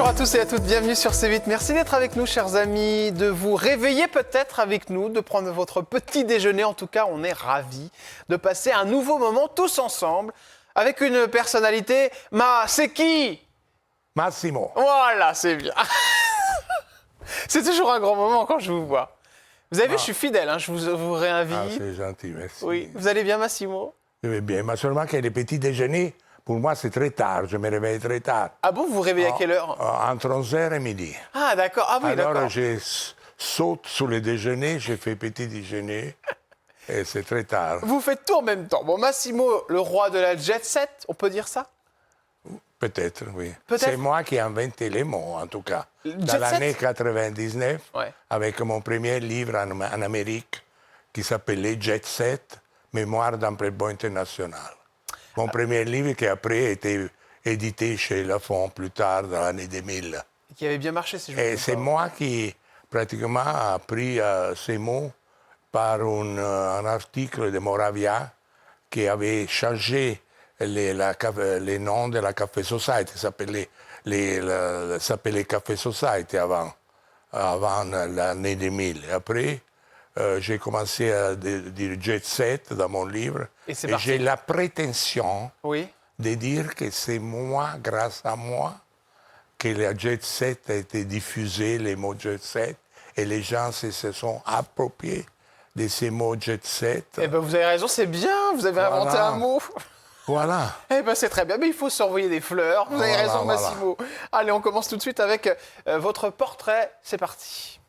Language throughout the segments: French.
Bonjour à tous et à toutes, bienvenue sur C8. Merci d'être avec nous, chers amis, de vous réveiller peut-être avec nous, de prendre votre petit déjeuner. En tout cas, on est ravis de passer un nouveau moment tous ensemble avec une personnalité. C'est qui? Massimo. Voilà, c'est bien. C'est toujours un grand moment quand je vous vois. Vous avez vu, je suis fidèle, hein, je vous réinvite. Ah, c'est gentil, merci. Oui, vous allez bien, Massimo? Je vais bien, mais seulement que les petits déjeuners, pour moi, c'est très tard. Je me réveille très tard. Ah bon, vous vous réveillez à quelle heure? Entre 11h et midi. Ah d'accord, ah oui, Alors, d'accord. je saute sur le déjeuner, je fais petit déjeuner, et c'est très tard. Vous faites tout en même temps. Bon, Massimo, le roi de la jet set, on peut dire ça? Peut-être, oui. Peut-être. C'est moi qui ai inventé les mots, en tout cas. Jet Dans l'année set? 99, Ouais. avec mon premier livre en Amérique, qui s'appelait Jet Set, Mémoire d'un playboy international. Mon premier livre qui après a été édité chez Lafon plus tard, dans l'année 2000. Qui avait bien marché, si je me Et trompe c'est pas. moi qui, pratiquement, a appris ces mots par un article de Moravia qui avait changé les noms de la Café Society. Ça s'appelait Café Society avant l'année 2000. Et après, j'ai commencé à dire Jet Set dans mon livre. Et c'est Et parti. j'ai la prétention Oui. de dire que c'est moi, grâce à moi, que la Jet Set a été diffusée, les mots Jet Set, et les gens se sont appropriés de ces mots Jet Set. Eh ben, vous avez raison, c'est bien, vous avez inventé un mot. Voilà. Eh ben, c'est très bien, mais il faut s'envoyer des fleurs. Vous avez Voilà, raison, voilà. Massimo. Allez, on commence tout de suite avec votre portrait. C'est parti.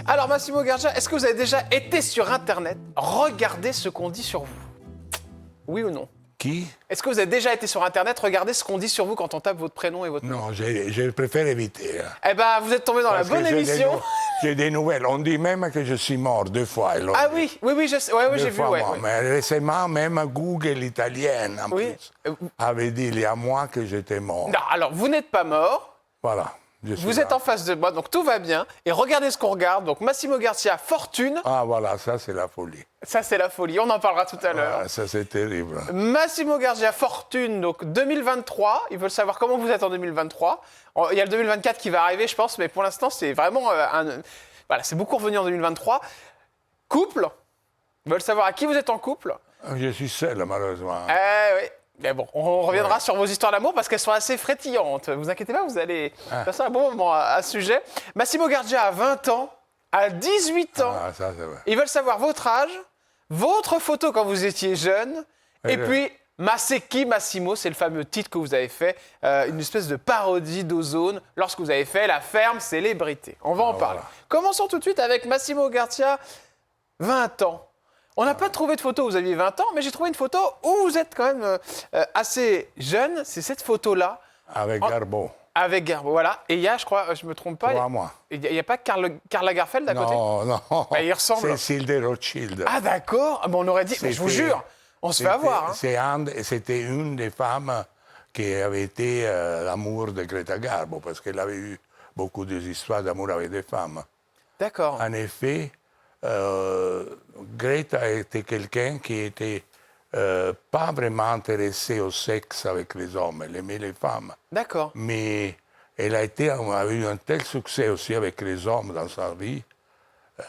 Alors, Massimo Gargia, est-ce que vous avez déjà été sur Internet regarder ce qu'on dit sur vous? Oui ou non? Qui? Est-ce que vous avez déjà été sur Internet regarder ce qu'on dit sur vous quand on tape votre prénom et votre nom? Non, je préfère éviter. Hein. Eh ben, vous êtes tombé dans Parce la bonne que émission. J'ai des nouvelles. On dit même que je suis mort 2 fois. Ah oui, je sais. Ouais, j'ai Deux vu, fois ouais. mort. Ouais. Mais récemment, même Google italienne, en Oui. plus, avait dit il y a mois que j'étais mort. Non, alors, vous n'êtes pas mort. Voilà. Je suis Vous là. êtes en face de moi, donc tout va bien. Et regardez ce qu'on regarde. Donc Massimo Garcia, Fortune. Ah, voilà, ça, c'est la folie. Ça, c'est la folie. On en parlera tout à l'heure. Ah, ça, c'est terrible. Massimo Garcia, Fortune, donc 2023. Ils veulent savoir comment vous êtes en 2023. Il y a le 2024 qui va arriver, je pense, mais pour l'instant, c'est vraiment voilà, c'est beaucoup revenu en 2023. Couple. Ils veulent savoir à qui vous êtes en couple. Je suis seul, malheureusement. Oui. Mais bon, on reviendra sur vos histoires d'amour parce qu'elles sont assez frétillantes. Vous inquiétez pas, vous allez passer un bon moment à ce sujet. Massimo Garcia a 20 ans, à 18 ans. Ah, ça, c'est vrai. Ils veulent savoir votre âge, votre photo quand vous étiez jeune, et puis C'est qui Massimo, c'est le fameux titre que vous avez fait, une espèce de parodie d'Ozone lorsque vous avez fait La Ferme Célébrité. On va en parler. Voilà. Commençons tout de suite avec Massimo Garcia, 20 ans. On n'a pas trouvé de photo où vous aviez 20 ans, mais j'ai trouvé une photo où vous êtes quand même assez jeune. C'est cette photo-là. Avec Garbo. Avec Garbo, voilà. Et il y a, je crois, je me trompe pas, 3 mois. il n'y a pas Karl Lagerfeld à côté? Non, non. Bah, il ressemble. Cécile de Rothschild. Ah d'accord, ah, bon, on aurait dit, mais je vous C'était- jure, on se fait avoir. Hein. C'était une des femmes qui avait été l'amour de Greta Garbo, parce qu'elle avait eu beaucoup d'histoires d'amour avec des femmes. D'accord. En effet, Greta était quelqu'un qui était pas vraiment intéressé au sexe avec les hommes, elle aimait les femmes. D'accord. Mais elle a eu un tel succès aussi avec les hommes dans sa vie,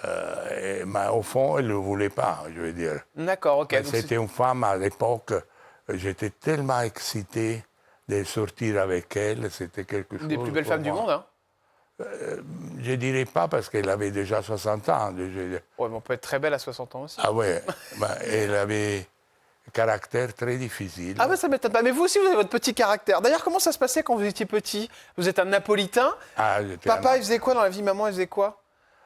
mais au fond, elle ne le voulait pas, je veux dire. D'accord, ok. Mais Donc c'était une femme à l'époque, j'étais tellement excité de sortir avec elle, c'était quelque chose. une des plus belles pour femmes du moi. monde. Hein. Je ne dirais pas parce qu'elle avait déjà 60 ans. Ouais, mais on peut être très belle à 60 ans aussi. Ah ouais, ben, elle avait un caractère très difficile. Ah ben ça m'étonne pas. Mais vous aussi, vous avez votre petit caractère. D'ailleurs, comment ça se passait quand vous étiez petit? Vous êtes un Napolitain. Ah, j'étais Papa, un- il faisait quoi dans la vie? Maman, il faisait quoi?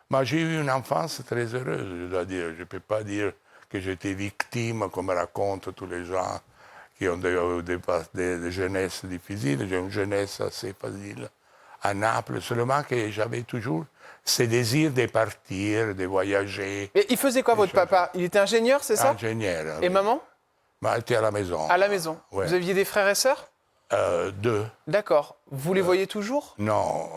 Moi, j'ai eu une enfance très heureuse, je dois dire. Je ne peux pas dire que j'étais victime, comme racontent tous les gens qui ont des jeunesses difficiles. J'ai une jeunesse assez facile à Naples, seulement que j'avais toujours ce désir de partir, de voyager. Mais il faisait quoi, votre papa? Il était ingénieur, c'est ça? Ingénieur. Et maman? Mais elle était à la maison. À la maison. Ouais. Vous aviez des frères et sœurs? 2. D'accord. Vous les voyez toujours? Non,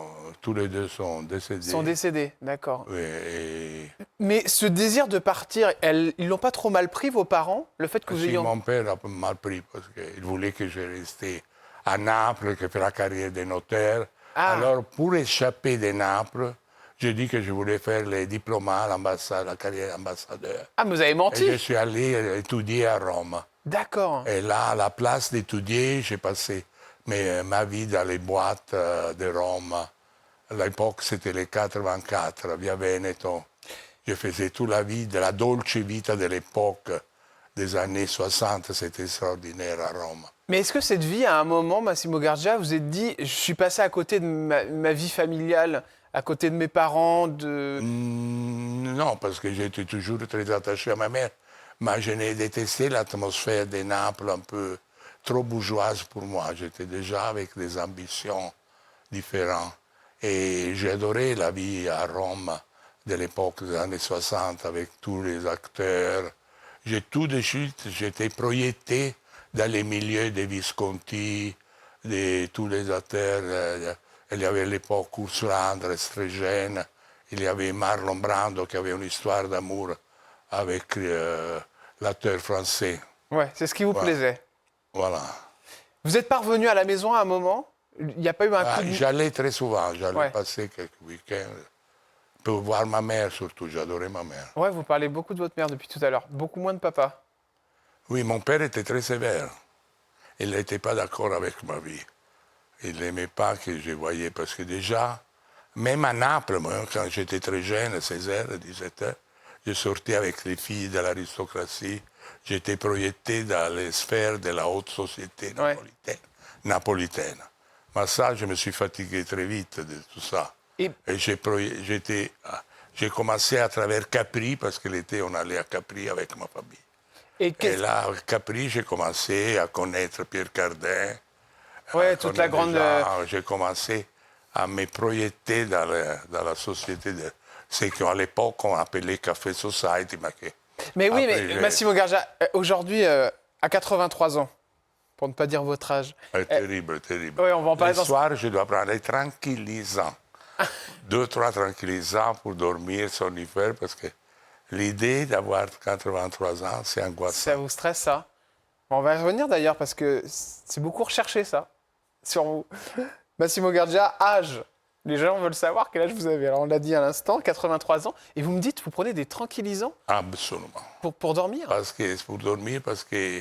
tous les 2 sont décédés. Ils sont décédés, d'accord. Oui, et Mais ce désir de partir, ils l'ont pas trop mal pris, vos parents? Le fait que vous si ayez... mon père a mal pris parce qu'il voulait que je restais à Naples, qui fait la carrière de notaire. Ah. Alors, pour échapper de Naples, j'ai dit que je voulais faire les diplômes à l'ambassade, la carrière d'ambassadeur. Ah, mais vous avez Et menti. je suis allé étudier à Rome. D'accord. Et là, à la place d'étudier, j'ai passé ma vie dans les boîtes de Rome. À l'époque, c'était les 84, via Veneto. Je faisais toute la vie de la dolce vita de l'époque, des années 60. C'était extraordinaire à Rome. Mais est-ce que cette vie, à un moment, Massimo Gardia, vous êtes dit, je suis passé à côté de ma vie familiale, à côté de mes parents, de... Non, parce que j'étais toujours très attaché à ma mère. Mais je n'ai détesté l'atmosphère de Naples un peu trop bourgeoise pour moi. J'étais déjà avec des ambitions différentes. Et j'adorais la vie à Rome de l'époque des années 60 avec tous les acteurs. J'ai tout de suite, j'étais projeté dans les milieux des Visconti, de tous les acteurs. Il y avait à l'époque Ursula Andress, très jeune. Il y avait Marlon Brando qui avait une histoire d'amour avec l'acteur français. Ouais, c'est ce qui vous plaisait. Voilà. Vous êtes parvenu à la maison à un moment? Il n'y a pas eu un coup de... J'allais très souvent, j'allais Ouais. passer quelques week-ends pour voir ma mère surtout, j'adorais ma mère. Ouais, vous parlez beaucoup de votre mère depuis tout à l'heure, beaucoup moins de papa. Oui, mon père était très sévère. Il n'était pas d'accord avec ma vie. Il n'aimait pas que je voyais, parce que déjà, même à Naples, moi, quand j'étais très jeune, 16h, 17h, je sortais avec les filles de l'aristocratie. J'étais projeté dans les sphères de la haute société napolitaine. Mais ça, je me suis fatigué très vite de tout ça. Et J'ai commencé à travers Capri, parce que l'été, on allait à Capri avec ma famille. Et là, à Capri, j'ai commencé à connaître Pierre Cardin. Ouais, toute la grande... J'ai commencé à me projeter dans la société de ce qu'à l'époque on appelait Café Society. Mais oui, après, mais Massimo Gardia, aujourd'hui, à 83 ans, pour ne pas dire votre âge. Terrible, terrible. Ouais, on va en parler Le soir, je dois prendre des tranquillisants. 2-3 tranquillisants pour dormir, somnifères, parce que l'idée d'avoir 83 ans, c'est angoissant. Ça vous stresse, ça? On va y revenir d'ailleurs, parce que c'est beaucoup recherché, ça, sur vous. Massimo Gardia, âge. Les gens veulent savoir quel âge vous avez. Alors, on l'a dit à l'instant, 83 ans. Et vous me dites, vous prenez des tranquillisants Absolument. pour dormir? Pour dormir, parce que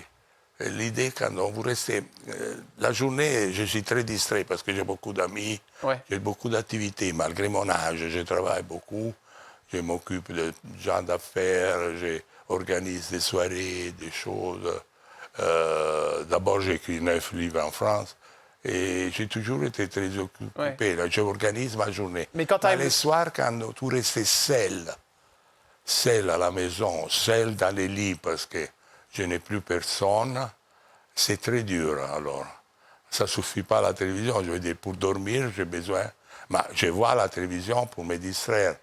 l'idée, quand vous restez... la journée, je suis très distrait, parce que j'ai beaucoup d'amis, Ouais. j'ai beaucoup d'activités. Malgré mon âge, je travaille beaucoup. Je m'occupe de gens d'affaires, j'organise des soirées, des choses. D'abord, j'ai écrit 9 livres en France. Et j'ai toujours été très occupé. Ouais. Là, j'organise ma journée. Mais quand t'arrives- les soirs, quand tu restes seul à la maison, seul dans les lits, parce que je n'ai plus personne, c'est très dur alors. Ça ne suffit pas à la télévision. Je veux dire, pour dormir, j'ai besoin... Mais je vois la télévision pour me distraire,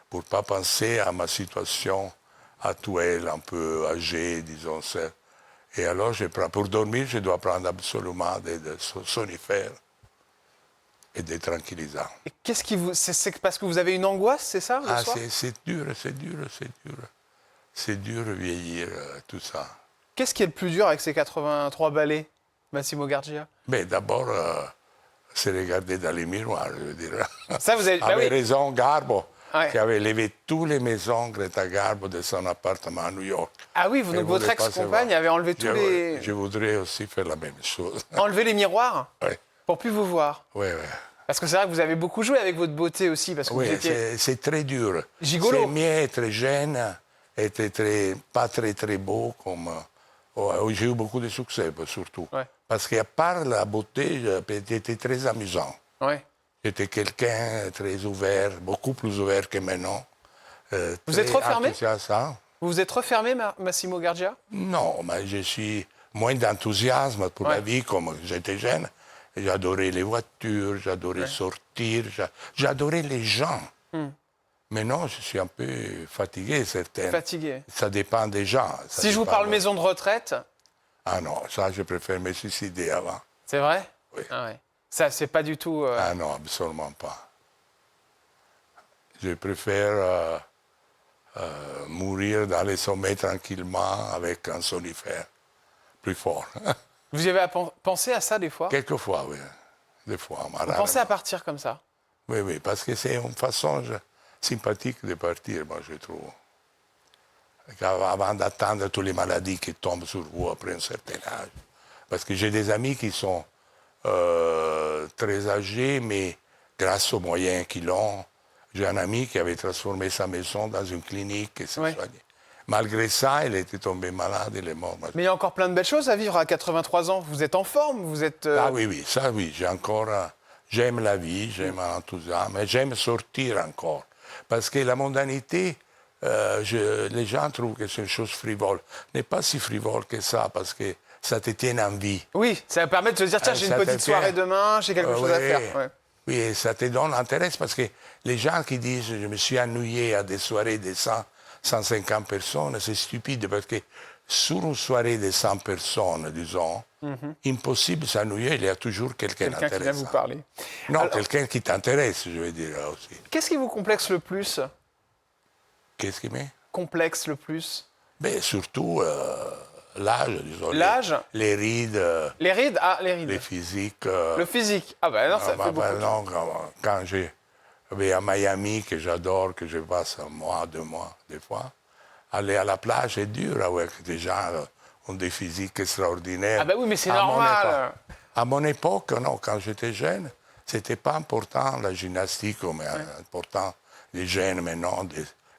pour ne pas penser à ma situation actuelle, un peu âgée, disons ça. Et alors, pour dormir, je dois prendre absolument des somnifères et des tranquillisants. Et qu'est-ce qui vous... C'est parce que vous avez une angoisse, c'est ça, le soir? C'est dur, c'est dur, c'est dur. C'est dur de vieillir, tout ça. Qu'est-ce qui est le plus dur avec ces 83 ballets, Massimo Gardia? Mais d'abord, c'est regarder dans les miroirs, je veux dire. Ça, vous avez... bah avait oui. raison Garbo, Ouais. qui avait levé toutes les maisons, Greta Garbo, de son appartement à New York. Ah oui, Elle donc votre voulait pas ex-compagne se voir. avait enlevé tous les... Je voudrais aussi faire la même chose. Enlevé les miroirs Oui, pour plus vous voir. oui, oui. Parce que c'est vrai que vous avez beaucoup joué avec votre beauté aussi, parce que Oui, vous étiez... c'est très dur. Gigolo. C'est mieux être jeune, être pas très très beau comme... j'ai eu beaucoup de succès, surtout. Ouais. Parce qu'à part la beauté, j'étais très amusant. Ouais. J'étais quelqu'un très ouvert, beaucoup plus ouvert que maintenant. Vous êtes refermé? Enthousiaste. Vous vous êtes refermé, Massimo Gardia? Non, mais je suis moins d'enthousiasme pour la vie comme j'étais jeune. J'adorais les voitures, j'adorais sortir, j'adorais les gens. Maintenant, je suis un peu fatigué, certains. Fatigué. Ça dépend des gens. Si je vous parle maison de retraite, Ah non, ça, je préfère me suicider avant. c'est vrai? Oui. Ah ouais. Ça, c'est pas du tout... Ah non, absolument pas. Je préfère mourir dans les sommets tranquillement avec un somnifère plus fort. Vous y avez pensé à ça des fois? Quelquefois, oui. Des fois, Vous pensez à partir comme ça? Oui, oui, parce que c'est une façon sympathique de partir, moi, je trouve. Avant d'attendre toutes les maladies qui tombent sur vous après un certain âge. Parce que j'ai des amis qui sont très âgés, mais grâce aux moyens qu'ils ont, j'ai un ami qui avait transformé sa maison dans une clinique et s'est soigné. Malgré ça, il était tombé malade, il est mort. Mais il y a encore plein de belles choses à vivre à 83 ans. Vous êtes en forme, vous êtes... Ah oui, oui, ça oui, j'ai encore... j'aime la vie, j'aime l'enthousiasme, et j'aime sortir encore. Parce que la mondanité, les gens trouvent que c'est une chose frivole. N'est pas si frivole que ça, parce que ça te tient en vie. Oui, ça permet de se dire, tiens, j'ai une petite soirée demain, j'ai quelque chose à faire. Ouais. Oui, et ça te donne l'intérêt, parce que les gens qui disent, je me suis ennuyé à des soirées de 150 personnes, c'est stupide, parce que sur une soirée de 100 personnes, disons, impossible de s'ennuyer, il y a toujours quelqu'un d'intéressant. Quelqu'un qui vient vous parler. Non, alors, quelqu'un qui t'intéresse, je veux dire aussi. Qu'est-ce qui vous complexe le plus? Qu'est-ce qui me complexe le plus? Ben, surtout l'âge, disons. L'âge? Les rides. Les rides? Ah, les rides. Les physiques. Le physique? Ah ben non, ça fait beaucoup. Non, quand je vais à Miami, que j'adore, que je passe un mois, 2 mois, des fois, aller à la plage est dur avec des gens qui ont des physiques extraordinaires. Ah ben oui, mais c'est normal. À mon époque, non, quand j'étais jeune, c'était pas important la gymnastique, mais important les jeunes maintenant,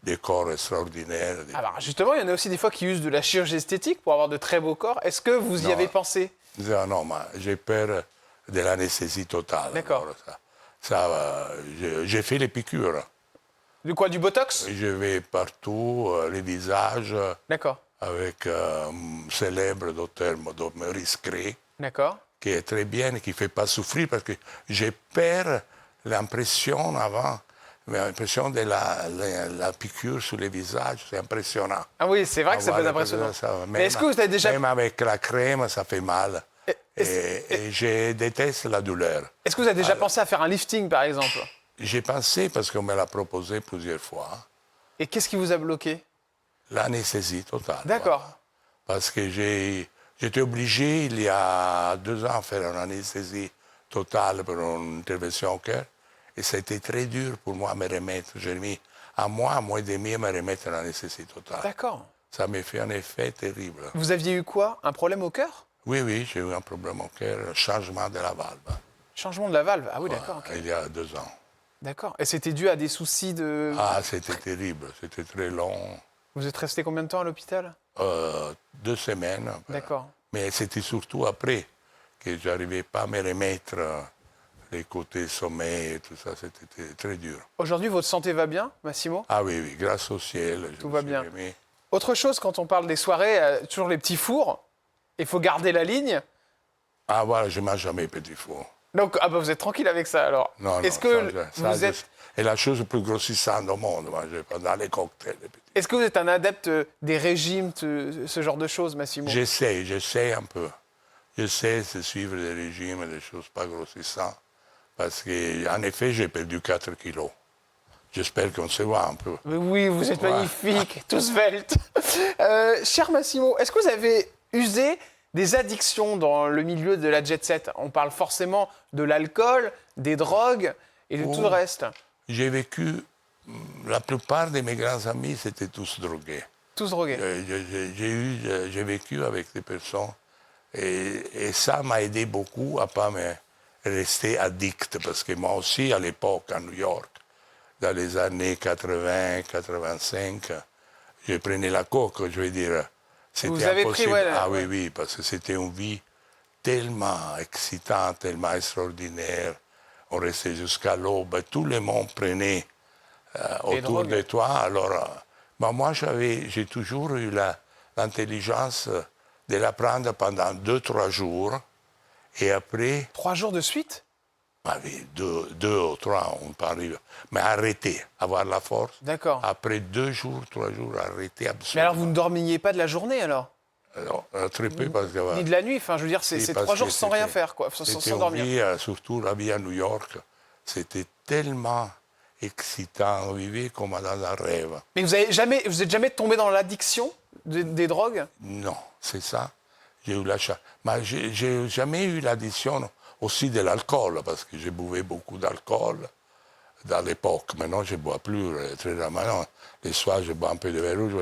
des corps extraordinaires. Alors justement, il y en a aussi des fois qui usent de la chirurgie esthétique pour avoir de très beaux corps. Est-ce que vous y avez pensé? Non, mais j'ai peur de l'anesthésie totale. D'accord. J'ai fait les piqûres. De quoi? Du botox? Je vais partout, les visages. D'accord. Avec un célèbre docteur Maurice Cré. D'accord. Qui est très bien et qui ne fait pas souffrir parce que j'ai peur l'impression avant. L'impression de la piqûre sur les visages, c'est impressionnant. Ah oui, c'est vrai que ça peut être impressionnant. Mais est-ce que vous avez déjà... Même avec la crème, ça fait mal. Et je déteste la douleur. Est-ce que vous avez déjà pensé à faire un lifting, par exemple? J'ai pensé parce qu'on me l'a proposé plusieurs fois. Et qu'est-ce qui vous a bloqué? L'anesthésie totale. D'accord. Voilà. Parce que j'étais obligé, il y a 2 ans, à faire une anesthésie totale pour une intervention au cœur. Et ça a été très dur pour moi à me remettre. J'ai mis un mois et demi à me remettre en anesthésie totale. D'accord. Ça m'a fait un effet terrible. Vous aviez eu quoi? Un problème au cœur? Oui, j'ai eu un problème au cœur, un changement de la valve. Changement de la valve? Ah oui, d'accord. Okay. Il y a 2 ans. D'accord. Et c'était dû à des soucis de... Ah, c'était terrible. C'était très long. Vous êtes resté combien de temps à l'hôpital? 2 semaines. D'accord. Mais c'était surtout après que je n'arrivais pas à me remettre les côtés sommeil et tout ça. C'était très dur. Aujourd'hui, votre santé va bien, Massimo? Ah oui, grâce au ciel. Tout va bien. Autre chose, quand on parle des soirées, toujours les petits fours, il faut garder la ligne. Ah voilà, je ne mange jamais petit four. Donc, vous êtes tranquille avec ça alors? Non, Est-ce que vous êtes... C'est la chose la plus grossissante au monde, manger pendant les cocktails. Est-ce que vous êtes un adepte des régimes, ce genre de choses, Massimo? J'essaie un peu. J'essaie de suivre des régimes, des choses pas grossissantes. Parce qu'en effet, j'ai perdu 4 kilos. J'espère qu'on se voit un peu. Oui, vous êtes magnifique, tout svelte. Cher Massimo, est-ce que vous avez usé des addictions dans le milieu de la jet set? On parle forcément de l'alcool, des drogues et de tout le reste. J'ai vécu, la plupart de mes grands amis, c'était tous drogués. Tous drogués. J'ai vécu avec des personnes et ça m'a aidé beaucoup à ne pas me rester addict. Parce que moi aussi, à l'époque, à New York, dans les années 80, 85, je prenais la coke, je veux dire. Vous avez impossible. pris, Oui, parce que c'était une vie tellement excitante, tellement extraordinaire. On restait jusqu'à l'aube. Tout le monde prenait autour de toi. Alors, moi, j'ai toujours eu l'intelligence de la prendre pendant 2-3 jours. Et après... 3 jours de suite? Oui, 2 ou 3, on peut arriver. Mais arrêter, avoir la force. D'accord. Après 2 jours, 3 jours, arrêter absolument. Mais alors, vous ne dormiez pas de la journée, alors? Non, très peu, parce que... Ni de la nuit, enfin, je veux dire, c'est 3 jours sans rien faire, quoi, sans dormir. Surtout la vie à New York, c'était tellement excitant, on vivait comme dans un rêve. Mais vous êtes jamais tombé dans l'addiction des drogues? Non, c'est ça. J'ai eu la chance. Mais j'ai jamais eu l'addition aussi de l'alcool, parce que je buvais beaucoup d'alcool dans l'époque. Maintenant, je ne bois plus très rarement. Maintenant, les soirs, je bois un peu de vin rouge.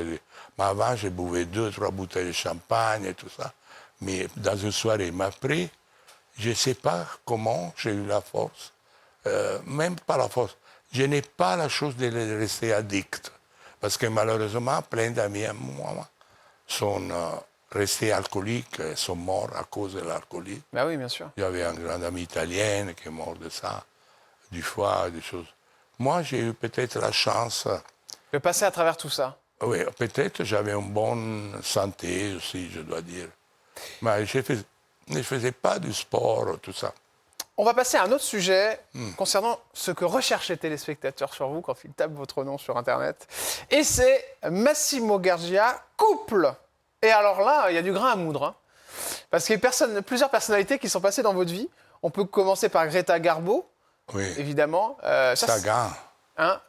Mais avant, je buvais 2-3 bouteilles de champagne et tout ça. Mais dans une soirée, mais après, je ne sais pas comment j'ai eu la force. Même pas la force. Je n'ai pas la chose de rester addict. Parce que malheureusement, plein d'amis à moi sont restés alcooliques, sont morts à cause de l'alcoolisme. Bah oui, bien sûr. J'avais un grand ami italien qui est mort de ça, du foie, des choses. Moi, j'ai eu peut-être la chance, De passer à travers tout ça. oui, peut-être j'avais une bonne santé aussi, je dois dire. Mais je ne faisais pas du sport, tout ça. On va passer à un autre sujet concernant ce que recherchent les téléspectateurs sur vous quand ils tapent votre nom sur Internet. Et c'est Massimo Gargia, couple. Et alors là, il y a du grain à moudre. Hein. Parce qu'il y a plusieurs personnalités qui sont passées dans votre vie. On peut commencer par Greta Garbo, Oui, évidemment. Sagan, Hein,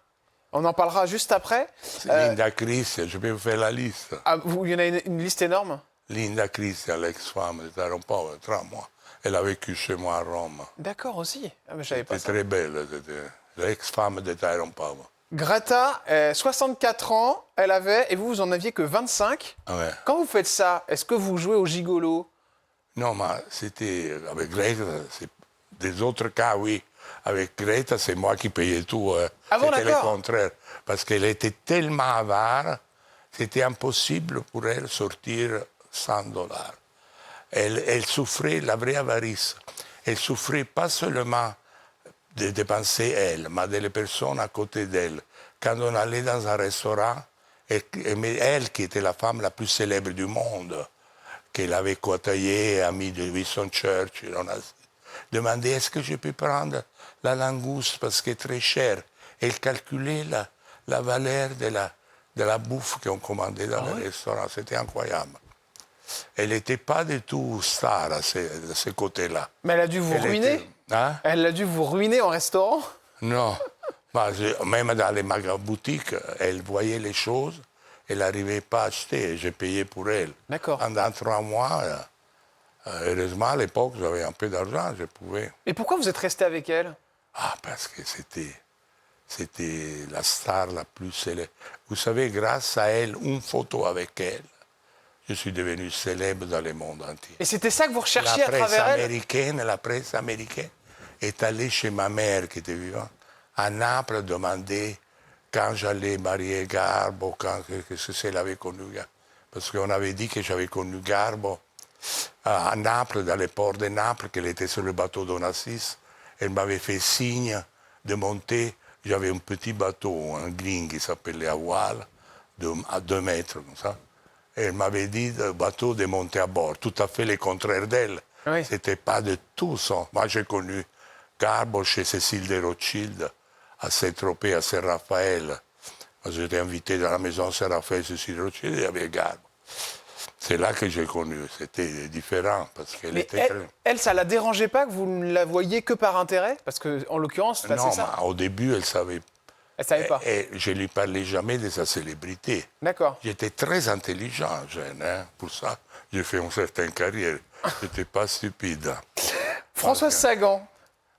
on en parlera juste après. Linda Chris, je peux vous faire la liste. Il y en a une liste énorme. Linda Chris, l'ex-femme de Tyrone Power, 3 mois. Elle a vécu chez moi à Rome. D'accord aussi. Ah, mais je savais pas C'était ça. très belle, c'était l'ex-femme de Tyrone Power. Greta, 64 ans, elle avait, et vous en aviez que 25. Ouais. Quand vous faites ça, est-ce que vous jouez au gigolo? Non, mais c'était avec Greta, c'est des autres cas, oui. Avec Greta, c'est moi qui payais tout. Ah bon, C'était le d'accord. contraire. Parce qu'elle était tellement avare, c'était impossible pour elle sortir $100. Elle souffrait la vraie avarice. Elle souffrait pas seulement de dépenser elle, mais des personnes à côté d'elle. Quand on allait dans un restaurant, elle qui était la femme la plus célèbre du monde, qu'elle avait côtoyée, amie de Winston Churchill, on a demandé est-ce que je peux prendre la langouste parce qu'elle est très chère. Elle calculait la valeur de la bouffe qu'on commandait dans le restaurant. C'était incroyable. Elle n'était pas du tout star de ce côté-là. Mais elle a dû vous ruiner. Hein? Elle a dû vous ruiner en restaurant. Non. Même dans les boutiques, elle voyait les choses, elle n'arrivait pas à acheter. J'ai payé pour elle. D'accord. Pendant 3 mois, heureusement, à l'époque, j'avais un peu d'argent, je pouvais. Et pourquoi vous êtes resté avec elle? Ah, parce que c'était la star la plus célèbre. Vous savez, grâce à elle, une photo avec elle, je suis devenu célèbre dans le monde entier. Et c'était ça que vous recherchiez à travers elle? La presse américaine est allée chez ma mère qui était vivante, à Naples, demander quand j'allais marier Garbo, que elle avait connu Garbo. Parce qu'on avait dit que j'avais connu Garbo à Naples, dans les ports de Naples, qu'elle était sur le bateau d'Onassis. Elle m'avait fait signe de monter. J'avais un petit bateau, un gling qui s'appelait à voile, à 2 mètres, comme ça. Elle m'avait dit, le bateau, de monter à bord. Tout à fait le contraire d'elle. Oui. C'était pas de tout ça. Moi, j'ai connu Garbo chez Cécile de Rothschild, à Saint-Tropez, à Saint-Raphaël. Moi, j'étais invité dans la maison Saint-Raphaël, Cécile de Rothschild, et il y avait Garbo. C'est là que j'ai connu. C'était différent, parce qu'elle Mais était elle, ça la dérangeait pas que vous ne la voyiez que par intérêt? Parce que, en l'occurrence, Non, c'est ça. mais au début, elle savait. Elle savait pas. Et je ne lui parlais jamais de sa célébrité. D'accord. J'étais très intelligent, jeune, hein. Pour ça, j'ai fait une certaine carrière. Je n'étais pas stupide. Françoise Sagan,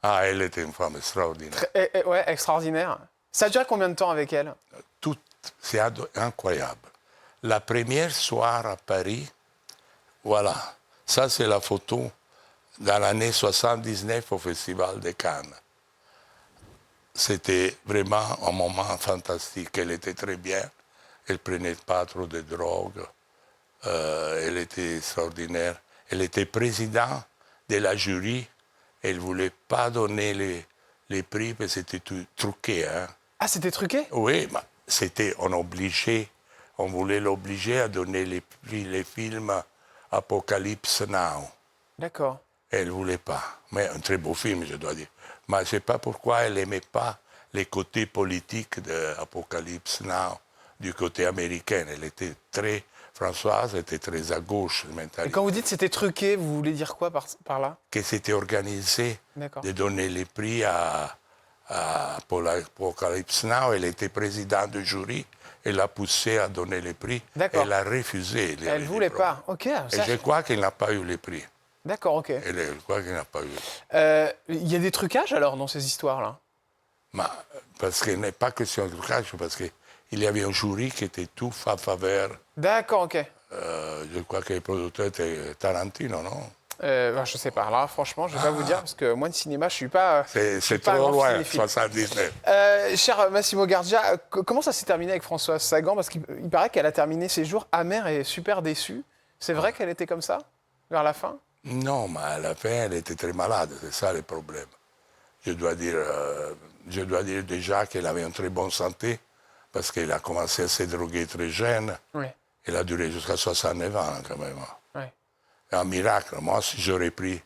Ah, elle était une femme extraordinaire. ouais, extraordinaire. Ça a duré combien de temps avec elle? C'est incroyable. La première soirée à Paris, voilà, ça c'est la photo dans l'année 79 au Festival de Cannes. C'était vraiment un moment fantastique. Elle était très bien. Elle ne prenait pas trop de drogue. Elle était extraordinaire. Elle était présidente de la jury. Elle ne voulait pas donner les prix parce que c'était tout truqué. Hein. Ah, c'était truqué? Oui, mais on voulait l'obliger à donner les prix, les films Apocalypse Now. D'accord. Elle ne voulait pas. Mais un très beau film, je dois dire. Mais je ne sais pas pourquoi elle n'aimait pas les côtés politiques d'Apocalypse Now, du côté américain. Françoise était très à gauche. Et quand vous dites c'était truqué, vous voulez dire quoi par là? Que c'était organisé D'accord. de donner les prix à Apocalypse Now, elle était présidente du jury, elle a poussé à donner les prix, D'accord. elle a refusé. Il y Elle avait ne des voulait problèmes. pas. Ok. Et je crois qu'elle n'a pas eu les prix. D'accord, ok. Je crois qu'elle n'a pas eu. Il y a des trucages alors dans ces histoires-là? Mais, parce qu'il n'est pas question de trucage, parce qu'il y avait un jury qui était tout en faveur. D'accord, ok. Je crois que le producteur était Tarantino, non? Je sais pas. Là, franchement, je vais pas vous dire parce que moi, de cinéma, je suis pas. je suis C'est pas un trop grand loin, cinéphile. 79. Cher Massimo Gardia, comment ça s'est terminé avec Françoise Sagan? Parce qu'il paraît qu'elle a terminé ses jours amère et super déçue. C'est vrai qu'elle était comme ça vers la fin? Non, mais à la fin, elle était très malade, c'est ça le problème. Je dois dire déjà qu'elle avait une très bonne santé, parce qu'elle a commencé à se droguer très jeune. Oui. Elle a duré jusqu'à 69 ans, quand même. Oui. C'est un miracle. Moi, si j'aurais pris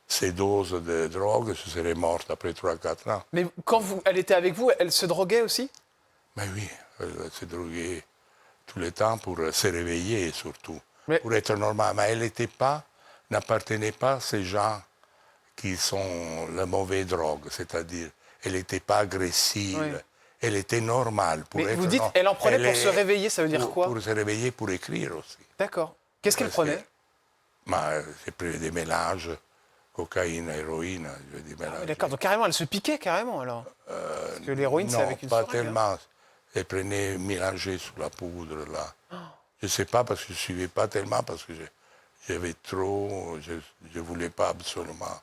ces doses de drogue, je serais morte après 3-4 ans. Mais quand elle était avec vous, elle se droguait aussi? Mais oui, elle se droguait tout le temps pour se réveiller, surtout. Mais- Pour être normale. Mais elle n'appartenait pas à ces gens qui sont la mauvaise drogue. C'est-à-dire, elle n'était pas agressive. Oui. Elle était normale. Pour Mais être vous dites, elle en prenait pour se est- réveiller, ça veut dire quoi? Pour se réveiller, pour écrire aussi. D'accord. Qu'est-ce qu'elle Parce que- prenait? J'ai pris des mélanges, cocaïne, héroïne, je dis mélange. Ah, d'accord, donc carrément, elle se piquait carrément alors. Parce que l'héroïne, c'est Non, avec une pas seringue, hein. tellement. Elle prenait mélangé sous la poudre, là. Je ne sais pas, parce que je ne suivais pas tellement, parce que j'avais trop, je ne voulais pas absolument.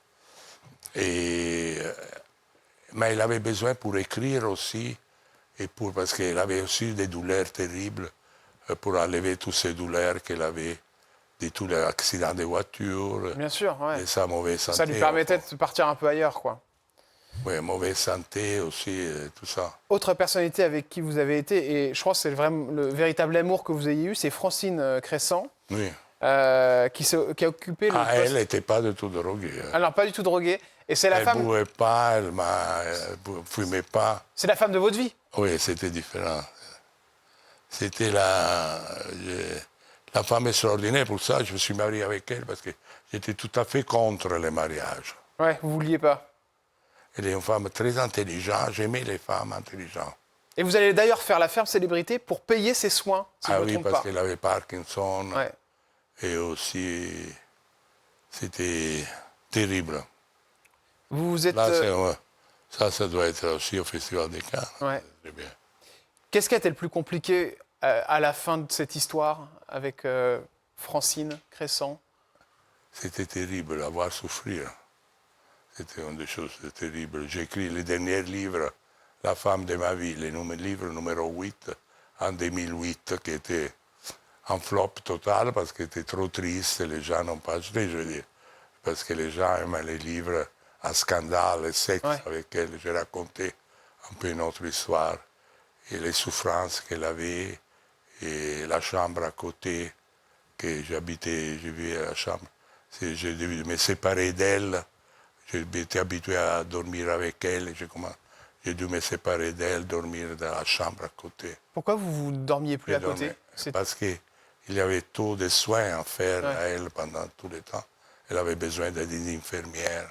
Mais elle avait besoin pour écrire aussi, parce qu'elle avait aussi des douleurs terribles, pour enlever toutes ces douleurs qu'elle avait, de tous les accidents de voiture, Bien sûr, ouais. et sa mauvaise santé. Ça lui permettait de partir un peu ailleurs, quoi. Oui, mauvaise santé aussi, tout ça. Autre personnalité avec qui vous avez été, et je crois que c'est le véritable amour que vous ayez eu, c'est Francine Crescent, Oui. qui a occupé le poste. Elle n'était pas du tout droguée. Alors, pas du tout droguée. Et c'est la Elle ne femme. buvait pas, elle ne fumait pas. C'est la femme de votre vie. Oui, c'était différent. C'était la femme extraordinaire. Pour ça, je me suis marié avec elle, parce que j'étais tout à fait contre les mariages. Ouais, vous vouliez pas. Elle est une femme très intelligente. J'aimais les femmes intelligentes. Et vous allez d'ailleurs faire la ferme célébrité pour payer ses soins, si je Ah ne me oui, trompe parce pas. qu'elle avait Parkinson. Ouais. Et aussi, c'était terrible. Vous êtes. Là, ça doit être aussi au Festival des Cannes. Ouais. C'est bien. Qu'est-ce qui a été le plus compliqué à la fin de cette histoire avec Francine Crescent? C'était terrible à voir souffrir. C'était une des choses terribles. J'ai écrit le dernier livre, La femme de ma vie, le livre numéro 8, en 2008, qui était un flop total parce qu'il était trop triste et les gens n'ont pas acheté, je veux dire. Parce que les gens aiment les livres à scandale et sexe, Ouais. avec lesquels j'ai raconté un peu notre histoire et les souffrances qu'elle avait et la chambre à côté que j'habitais, je vivais à la chambre. J'ai dû me séparer d'elle. J'étais habitué à dormir avec elle. J'ai dû me séparer d'elle, dormir dans la chambre à côté. Pourquoi vous ne dormiez plus Je à côté? dormais parce qu'il y avait trop de soins à faire Ouais. à elle pendant tout le temps. Elle avait besoin d'une infirmière.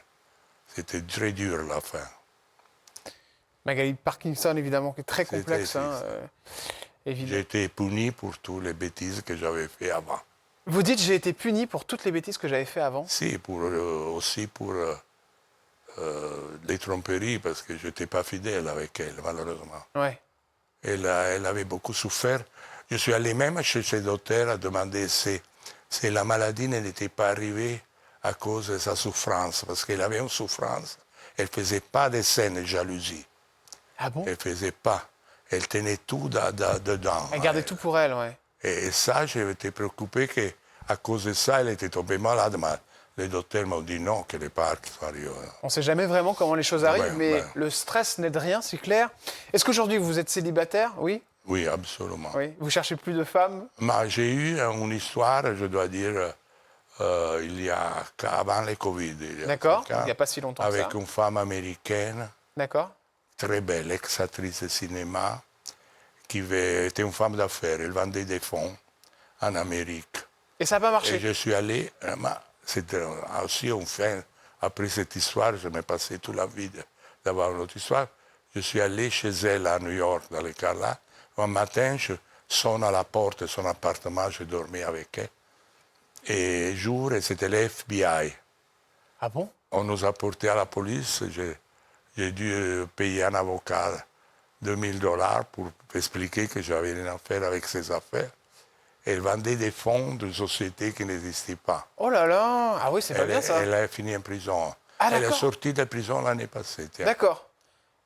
C'était très dur la fin. Magali Parkinson, évidemment, qui est très C'était complexe. Hein, triste. évidemment. J'ai été puni pour toutes les bêtises que j'avais fait avant. Vous dites j'ai été puni pour toutes les bêtises que j'avais fait avant. Si, aussi pour les tromperies, parce que je n'étais pas fidèle avec elle, malheureusement. Ouais. Elle avait beaucoup souffert. Je suis allé même chez ce docteur à demander si la maladie n'était pas arrivée à cause de sa souffrance, parce qu'elle avait une souffrance. Elle ne faisait pas de scènes de jalousie. Ah bon? Elle ne faisait pas. Elle tenait tout dedans. Elle gardait tout pour elle, ouais. Et ça, j'étais préoccupé qu'à cause de ça, elle était tombée malade. Mais les docteurs m'ont dit non, que les parcs sont arrivés. On ne sait jamais vraiment comment les choses arrivent, Ouais, mais ouais. le stress n'aide rien, c'est clair. Est-ce qu'aujourd'hui vous êtes célibataire? Oui. Oui, absolument. Oui. Vous cherchez plus de femmes? Mais j'ai eu une histoire, je dois dire, avant le Covid. D'accord. 5 ans, Il n'y a pas si longtemps que avec ça. une femme américaine, D'accord. très belle, ex-actrice de cinéma, qui était une femme d'affaires. Elle vendait des fonds en Amérique. Et ça n'a pas Et marché? je suis allé, mais c'était aussi une fin. Après cette histoire, je m'ai passé toute la vie d'avoir une autre histoire. Je suis allé chez elle à New York, dans le cas-là. Un matin, je sonne à la porte de son appartement, je dormais avec elle. Et jour, c'était l'FBI. Ah bon? On nous a portés à la police. J'ai dû payer un avocat $2000 pour expliquer que j'avais rien à faire avec ses affaires. Elle vendait des fonds de sociétés qui n'existaient pas. Oh là là! Ah oui, c'est pas bien ça. Elle a fini en prison. Ah, Elle est d'accord. sortie de prison l'année passée. Tiens. D'accord.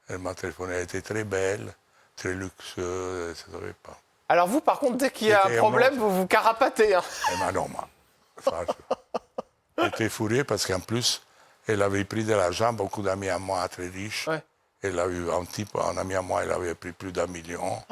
Elle m'a téléphoné, elle était très belle, très luxueuse, je ne savais pas. Alors vous, par contre, dès qu'il y a C'était un problème, un vous vous carapatez. Hein. Elle m'a non, j'étais furieux parce qu'en plus, elle avait pris de l'argent, beaucoup d'amis à moi très riches. Ouais. Elle a eu un ami à moi, il avait pris plus d'1 million.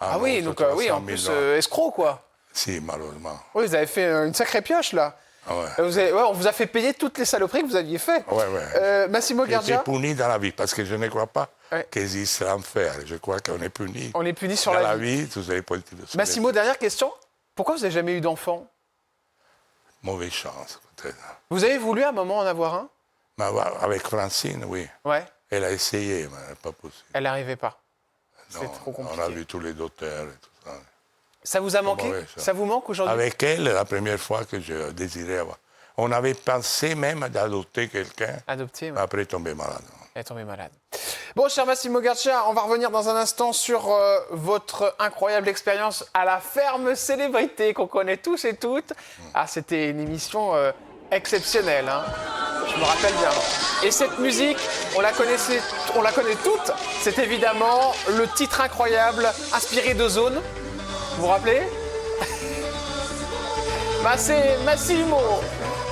Ah oui, donc oui, en plus, escroc, quoi. Si, malheureusement. Oui, vous avez fait une sacrée pioche, là. Ah ouais. On vous a fait payer toutes les saloperies que vous aviez fait. Ouais. Massimo J'étais Gardia, puni dans la vie parce que je ne crois pas Ouais. qu'existe l'enfer. Je crois qu'on est puni. on est puni sur Dans la la vie. vie, tous les politiques de Massimo, dernière question. Pourquoi vous n'avez jamais eu d'enfant? Mauvaise chance, peut-être. Vous avez voulu à un moment en avoir un? Mais avec Francine, oui. Ouais. Elle a essayé, mais n'est pas possible. Elle n'arrivait pas. C'est Non, trop compliqué. On a vu tous les docteurs et tout ça. Ça vous a manqué? mauvais, ça. Ça vous manque aujourd'hui? Avec elle, la première fois que je désirais avoir. On avait pensé même d'adopter quelqu'un, Adopté, ouais. mais après tomber malade. Elle est tombée malade. Bon, cher Massimo Garcia, on va revenir dans un instant sur votre incroyable expérience à la ferme célébrité qu'on connaît tous et toutes. Ah, c'était une émission exceptionnelle, hein. Je me rappelle bien. Et cette musique, on la connaît toutes. C'est évidemment le titre incroyable inspiré de Zone. Vous vous rappelez? Bah, c'est Massimo.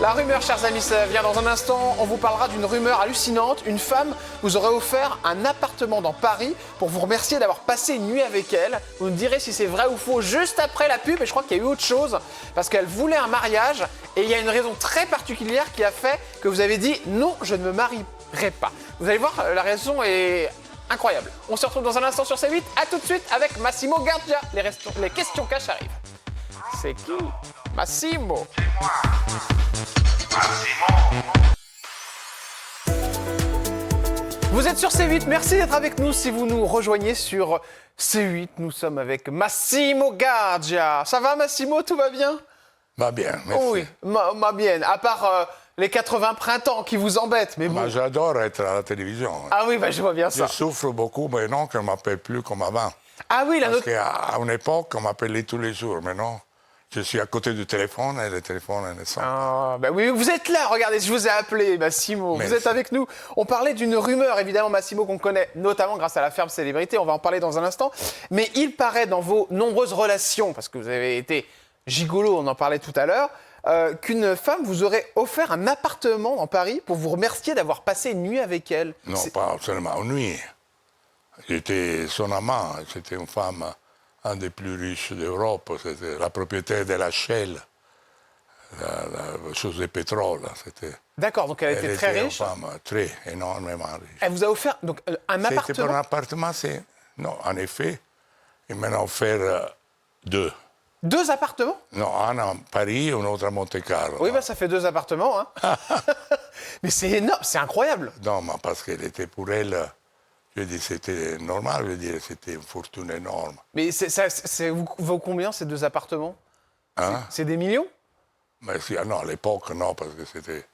La rumeur, chers amis, ça vient dans un instant. On vous parlera d'une rumeur hallucinante. Une femme vous aurait offert un appartement dans Paris pour vous remercier d'avoir passé une nuit avec elle. Vous nous direz si c'est vrai ou faux juste après la pub. Et je crois qu'il y a eu autre chose parce qu'elle voulait un mariage. Et il y a une raison très particulière qui a fait que vous avez dit non, je ne me marierai pas. Vous allez voir, la raison est incroyable. On se retrouve dans un instant sur C8. A tout de suite avec Massimo Gardia. Les questions cash arrivent. C'est qui? Massimo. Vous êtes sur C8, merci d'être avec nous. Si vous nous rejoignez sur C8, nous sommes avec Massimo Gardia. Ça va Massimo, tout va bien? Va bien, merci. Oui, bien. À part les 80 printemps qui vous embêtent, mais bon. J'adore être à la télévision. Ah oui, je vois bien Je ça. souffre beaucoup, mais non, qu'on ne m'appelle plus comme avant. Ah oui, la Parce note. qu'à une époque, on m'appelait tous les jours. Maintenant, je suis à côté du téléphone et le téléphone est sans. Ah, oui, vous êtes là, regardez, je vous ai appelé, Massimo. Merci. Vous êtes avec nous. On parlait d'une rumeur, évidemment, Massimo, qu'on connaît notamment grâce à la ferme célébrité. On va en parler dans un instant. Mais il paraît dans vos nombreuses relations, parce que vous avez été gigolo, on en parlait tout à l'heure, qu'une femme vous aurait offert un appartement dans Paris pour vous remercier d'avoir passé une nuit avec elle. Non, pas seulement une nuit. J'étais son amant. C'était une femme, un des plus riches d'Europe. C'était la propriétaire de la Shell, la chose de pétrole. D'accord, donc elle était très riche. Une femme très, énormément riche. Elle vous a offert donc, un C'était pour appartement. un appartement, c'est... Non, en effet, il m'en a offert deux. 2 appartements? Non, un à Paris et un autre à Monte-Carlo. Oui, ça fait 2 appartements. Hein. Mais c'est énorme, c'est incroyable. Non, mais parce qu'elle était pour elle, je dis, c'était normal, je veux dire, c'était une fortune énorme. Mais vous vaut combien ces 2 appartements? Hein? C'est des millions? Mais si, non, à l'époque, non, parce que c'était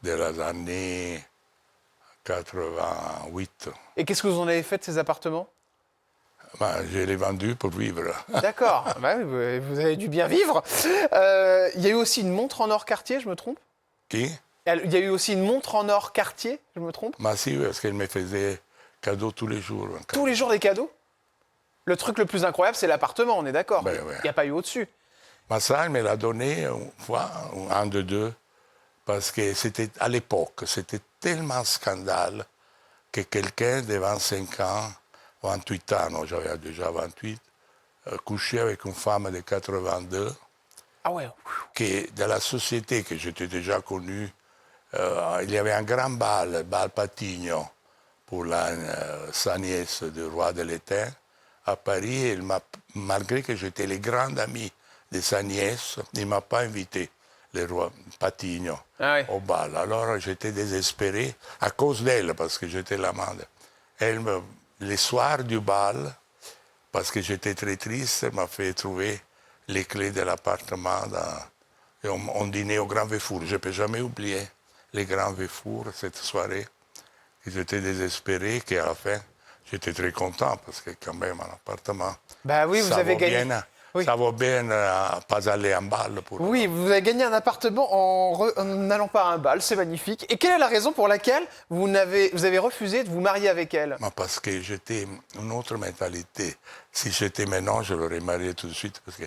des années 88. Et qu'est-ce que vous en avez fait de ces appartements? Ben, je l'ai vendu pour vivre. D'accord, oui, vous avez dû bien vivre. Il y a eu aussi une montre en or Cartier, je me trompe? Qui? Il y a eu aussi une montre en or Cartier, je me trompe? Mais si, parce qu'elle me faisait cadeau tous les jours. Tous les jours des cadeaux? Le truc le plus incroyable, c'est l'appartement, on est d'accord? Ben, Il ouais. n'y a pas eu au-dessus. Mais ça, elle me l'a donné une fois, un de deux, parce que c'était, à l'époque, c'était tellement scandale que quelqu'un de 25 ans, 28 ans, non, j'avais déjà 28, couché avec une femme de 82, Ah ouais. qui, de la société que j'étais déjà connu, il y avait un grand bal Patigno, pour sa nièce du roi de l'Étain, à Paris. Et malgré que j'étais le grand ami de sa nièce, il ne m'a pas invité, le roi Patigno, au bal. Alors j'étais désespéré à cause d'elle, parce que j'étais l'amant. Elle le soir du bal, parce que j'étais très triste, elle m'a fait trouver les clés de l'appartement. Et on dînait au Grand Véfour. Je ne peux jamais oublier les Grands Véfour, cette soirée. J'étais désespéré, qu'à la fin, j'étais très content, parce que quand même, un appartement, Bah oui, vous ça avez vaut gagné. bien, Oui. ça vaut bien pas aller en bal. Oui, vous avez gagné un appartement en n'allant pas à un bal, c'est magnifique. Et quelle est la raison pour laquelle vous avez refusé de vous marier avec elle? Parce que j'étais une autre mentalité. Si j'étais maintenant, je l'aurais mariée tout de suite, parce que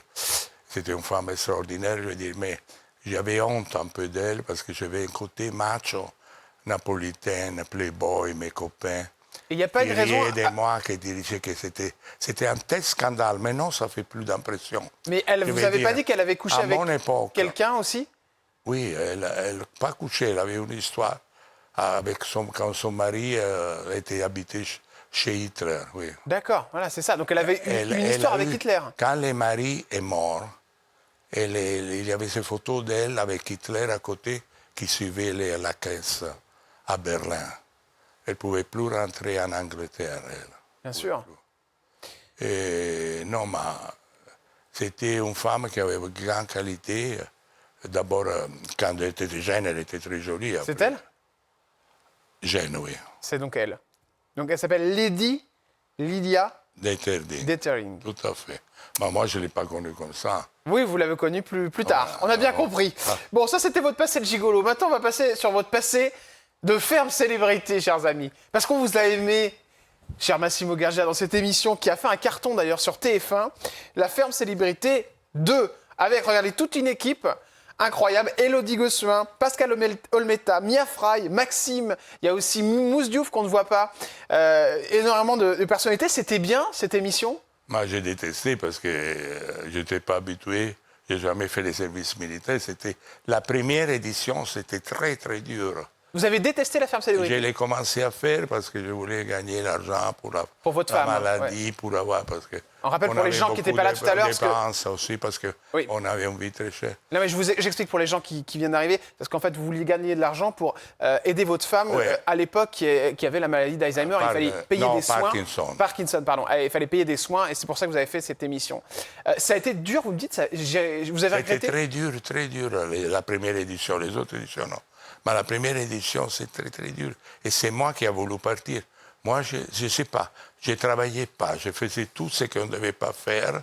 c'était une femme extraordinaire, je veux dire, mais j'avais honte un peu d'elle, parce que j'avais un côté macho, napolitain, playboy, mes copains. Et il n'y a pas Qui de raison. riaient de moi, qui disaient que c'était un tel scandale. Mais non, ça fait plus d'impression. Mais elle, Je vous veux n'avez pas dire, dit qu'elle avait couché à avec mon époque, quelqu'un aussi? oui, elle n'a pas couché, elle avait une histoire avec quand son mari était habité chez Hitler, oui. D'accord, voilà, c'est ça. Donc elle avait une histoire a avec eu- Hitler. Quand le mari est mort, il y avait ces photos d'elle avec Hitler à côté qui suivait la caisse à Berlin. Elle ne pouvait plus rentrer en Angleterre, elle. Bien sûr. Et non, mais c'était une femme qui avait une grande qualité. D'abord, quand elle était jeune, elle était très jolie. C'est elle? Jeune, oui. C'est donc elle. Donc elle s'appelle Lady Lydia D'interdit. Detering. Tout à fait. Mais moi, je ne l'ai pas connue comme ça. Oui, vous l'avez connue plus tard. On a bien compris. Bon, ça c'était votre passé de gigolo. Maintenant, on va passer sur votre passé de ferme célébrité, chers amis. Parce qu'on vous a aimé, cher Massimo Gargia, dans cette émission qui a fait un carton d'ailleurs sur TF1, La ferme célébrité 2, avec, regardez, toute une équipe incroyable. Élodie Gossuin, Pascal Olmeta, Mia Fry, Maxime, il y a aussi Mousse Diouf qu'on ne voit pas. Énormément de personnalités. C'était bien, cette émission? Moi, j'ai détesté parce que je n'étais pas habitué. Je n'ai jamais fait les services militaires. C'était la première édition, c'était très, très dur. Vous avez détesté La ferme Je célébrité? l'ai commencé à faire parce que je voulais gagner l'argent pour votre la femme, maladie, pour avoir... Parce que On rappelle pour les gens qui n'étaient pas là tout à l'heure, parce que- dépenses aussi parce qu'on Oui. avait une vie très chère. Non, mais j'explique pour les gens qui viennent d'arriver, parce qu'en fait, vous vouliez gagner de l'argent pour aider votre femme Ouais. à l'époque qui avait la maladie d'Alzheimer. Il fallait payer des soins. Parkinson, pardon. Il fallait payer des soins, et c'est pour ça que vous avez fait cette émission. Ça a été dur, vous me dites, vous avez C'était regretté? très dur, la première édition. Les autres éditions, non. Mais la première édition, c'est très, très dur. Et c'est moi qui ai voulu partir. Moi, je ne sais pas. Je ne travaillais pas. Je faisais tout ce qu'on ne devait pas faire.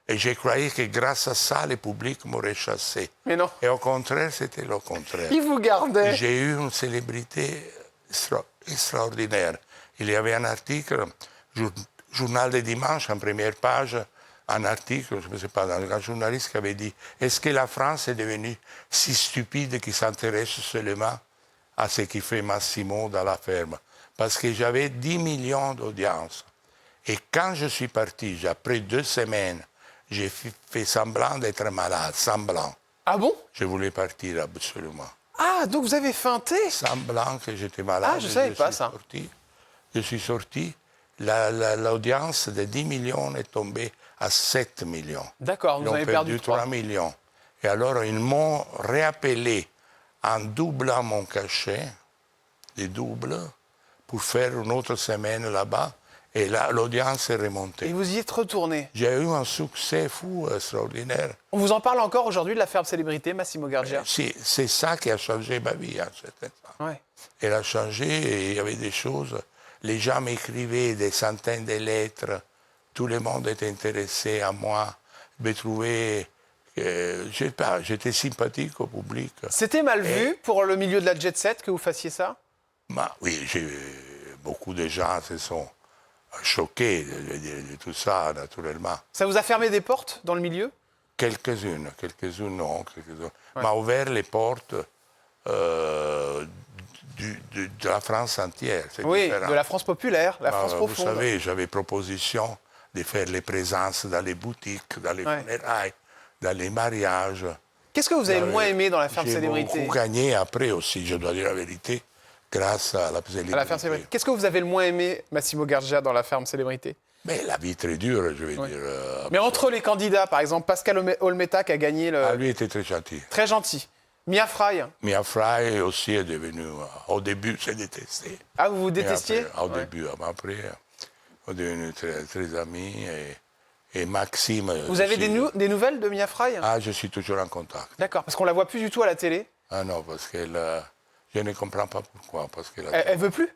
Et je croyais que grâce à ça, le public m'aurait chassé. Mais non. Et au contraire, c'était le contraire. Il vous gardait. J'ai eu une célébrité extraordinaire. Il y avait un article, journal de dimanche, en première page, un article, je ne sais pas, un journaliste qui avait dit « Est-ce que la France est devenue si stupide qu'il s'intéresse seulement à ce qui fait Massimo dans la ferme ?» Parce que j'avais 10 millions d'audience. Et quand je suis parti, après 2 semaines, j'ai fait semblant d'être malade, semblant. Ah bon? Je voulais partir absolument. Ah, donc vous avez feinté? Semblant que j'étais malade. Ah, je ne savais pas ça. Je suis sorti. L'audience de 10 millions est tombée à 7 millions. D'accord, vous Ils ont avez perdu 3 millions. Et alors, ils m'ont réappelé en doublant mon cachet, des doubles, pour faire une autre semaine là-bas. Et là, l'audience est remontée. Et vous y êtes retourné. J'ai eu un succès fou, extraordinaire. On vous en parle encore aujourd'hui de la ferme célébrité, Massimo Gargia? C'est ça qui a changé ma vie, en certain sens. Ouais. Elle a changé et il y avait des choses. Les gens m'écrivaient des centaines de lettres. Tout le monde était intéressé à moi. Je me trouvais, je sais pas, j'étais sympathique au public. C'était mal vu pour le milieu de la jet set que vous fassiez ça? Oui, beaucoup de gens se sont choqués de tout ça, naturellement. Ça vous a fermé des portes dans le milieu? Quelques-unes non. M'a ouvert les portes de la France entière. Oui, différent. de la France populaire, la France Vous profonde. savez, j'avais proposition de faire les présences dans les boutiques, dans les funérailles, dans les mariages. Qu'est-ce que vous avez le moins aimé dans la ferme célébrité? J'ai beaucoup gagné après aussi, je dois dire la vérité, grâce à la célébrité. À la ferme célébrité. Qu'est-ce que vous avez le moins aimé, Massimo Gargia, dans la ferme célébrité? Mais la vie est très dure, je vais dire. Mais entre les candidats, par exemple, Pascal Olmeta qui a gagné le... Ah, lui était très gentil. Très gentil. Mia Fry. Mia Fry aussi est devenue... au début, j'ai détesté. Ah, vous vous Mais détestiez? après, au début, mais après, On est devenus très, très amis. Et Maxime. Vous avez aussi. des nouvelles de Mia Fry? Ah, je suis toujours en contact. D'accord, parce qu'on la voit plus du tout à la télé. Ah non, parce qu'elle. Je ne comprends pas pourquoi. Parce qu'elle Elle veut plus,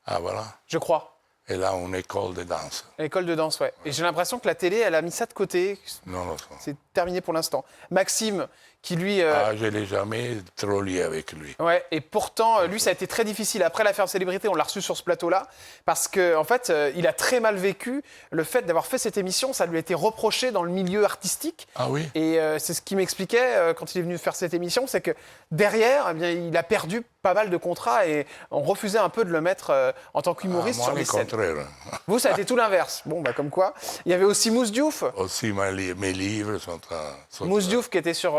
Ah voilà. je crois. Elle a une école de danse. L'école de danse, ouais. Et j'ai l'impression que la télé, elle a mis ça de côté. Non, non. C'est terminé pour l'instant. Maxime, qui lui... Ah, je ne l'ai jamais trop lié avec lui. Ouais, et pourtant, lui, ça a été très difficile. Après l'affaire Célébrité, on l'a reçu sur ce plateau-là, parce qu'en fait, il a très mal vécu le fait d'avoir fait cette émission. Ça lui a été reproché dans le milieu artistique. Ah oui? Et c'est ce qu'il m'expliquait quand il est venu faire cette émission, c'est que derrière, eh bien, il a perdu pas mal de contrats et on refusait un peu de le mettre en tant qu'humoriste Moi, sur le les scènes. contraire. Vous, ça a été tout l'inverse. Bon, bah comme quoi. Il y avait aussi Mousse Diouf. Aussi, mes livres sont Mousse Diouf qui était sur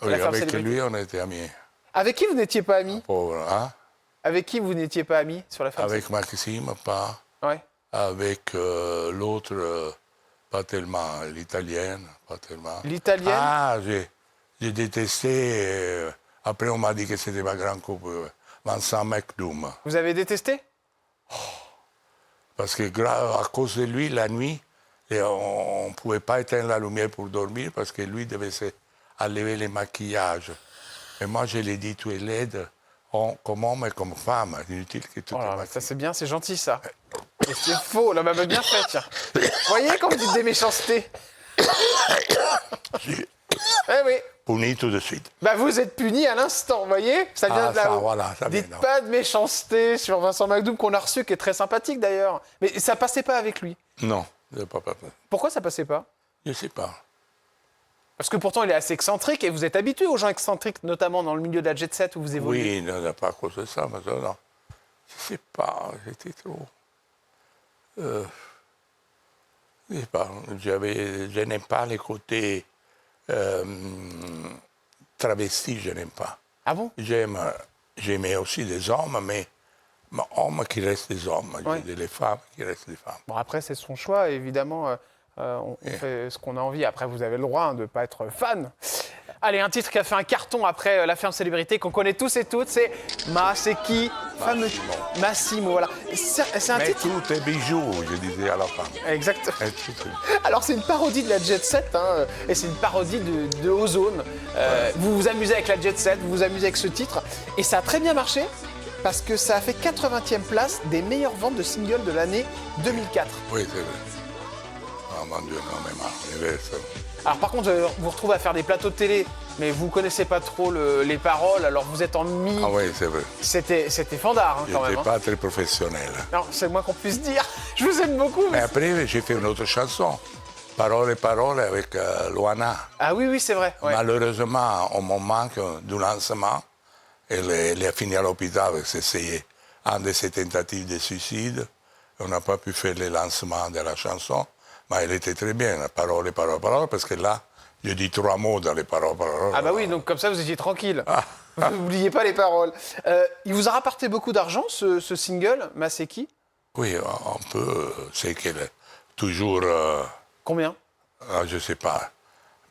oui, l'affaire avec Célébrité. lui, on était amis. Avec qui vous n'étiez pas amis? Pauvre, hein? Avec qui vous n'étiez pas amis sur l'affaire Avec Maxime, pas. Ouais. Avec l'autre, pas tellement. L'italienne, pas tellement. L'italienne? Ah, j'ai détesté. Après, on m'a dit que c'était ma grande coupe. Vincent McDoom. Vous avez détesté? Parce que à cause de lui, la nuit, on ne pouvait pas éteindre la lumière pour dormir parce que lui devait enlever les maquillages. Et moi, je l'ai dit, tu es laide, comme homme et comme femme. Inutile que tu te Oh là là, maquilles. ça c'est bien, c'est gentil ça. Et c'est faux, là, bah, bien fait, tiens. Vous voyez quand vous dites des méchancetés? Eh oui. Puni tout de suite. Bah vous êtes puni à l'instant, vous voyez? Ça vient Ah, de là-haut. ça, voilà, ça vient Dites là-haut. pas de méchanceté sur Vincent McDoom qu'on a reçu, qui est très sympathique d'ailleurs. Mais ça passait pas avec lui. Non, je pas. Pourquoi ça passait pas? Je ne sais pas. Parce que pourtant il est assez excentrique et vous êtes habitué aux gens excentriques, notamment dans le milieu de la jet set où vous évoluez. Oui, non, pas à cause de ça, mais non. Je ne sais pas, j'étais trop. Je sais pas, je n'aime pas les côtés travestis, je n'aime pas. Ah bon? J'aimais aussi des hommes, mais hommes qui restent des hommes, Ouais. les femmes qui restent des femmes. Bon, après, c'est son choix, évidemment. On fait ce qu'on a envie. Après, vous avez le droit de ne pas être fan. Allez, un titre qui a fait un carton après la ferme célébrité qu'on connaît tous et toutes, c'est Ma, c'est qui? Fameux Massimo, voilà. C'est un Mais titre. tout est bijoux, je disais à la femme. Exact. Et tout est- Alors, c'est une parodie de la Jet Set, hein, et c'est une parodie de Ozone. Vous vous amusez avec la Jet Set, vous vous amusez avec ce titre, et ça a très bien marché parce que ça a fait 80e place des meilleures ventes de singles de l'année 2004. Oui, c'est vrai. Oh mon Dieu, non, mais marche, Alors par contre, vous vous retrouvez à faire des plateaux de télé, mais vous connaissez pas trop les paroles, alors vous êtes en mi. Ah oui, c'est vrai. C'était fandard hein, Je quand même. n'étais Hein. pas très professionnel. Non, c'est le moins qu'on puisse dire. Je vous aime beaucoup. Mais après, j'ai fait une autre chanson, Parole et Parole, avec Loana. Ah oui, oui, c'est vrai. Ouais. Malheureusement, au moment du lancement, elle a fini à l'hôpital avec une de ses tentatives de suicide. On n'a pas pu faire le lancement de la chanson, mais elle était très bien, Parole et Parole, Parole, parce que là, je dis 3 mots dans les paroles. Ah bah oui, donc comme ça vous étiez tranquille. Vous n'oubliez pas les paroles. Il vous a rapporté beaucoup d'argent ce single, Maseki? Oui, un peu, c'est qu'elle est toujours, Combien? je ne sais pas,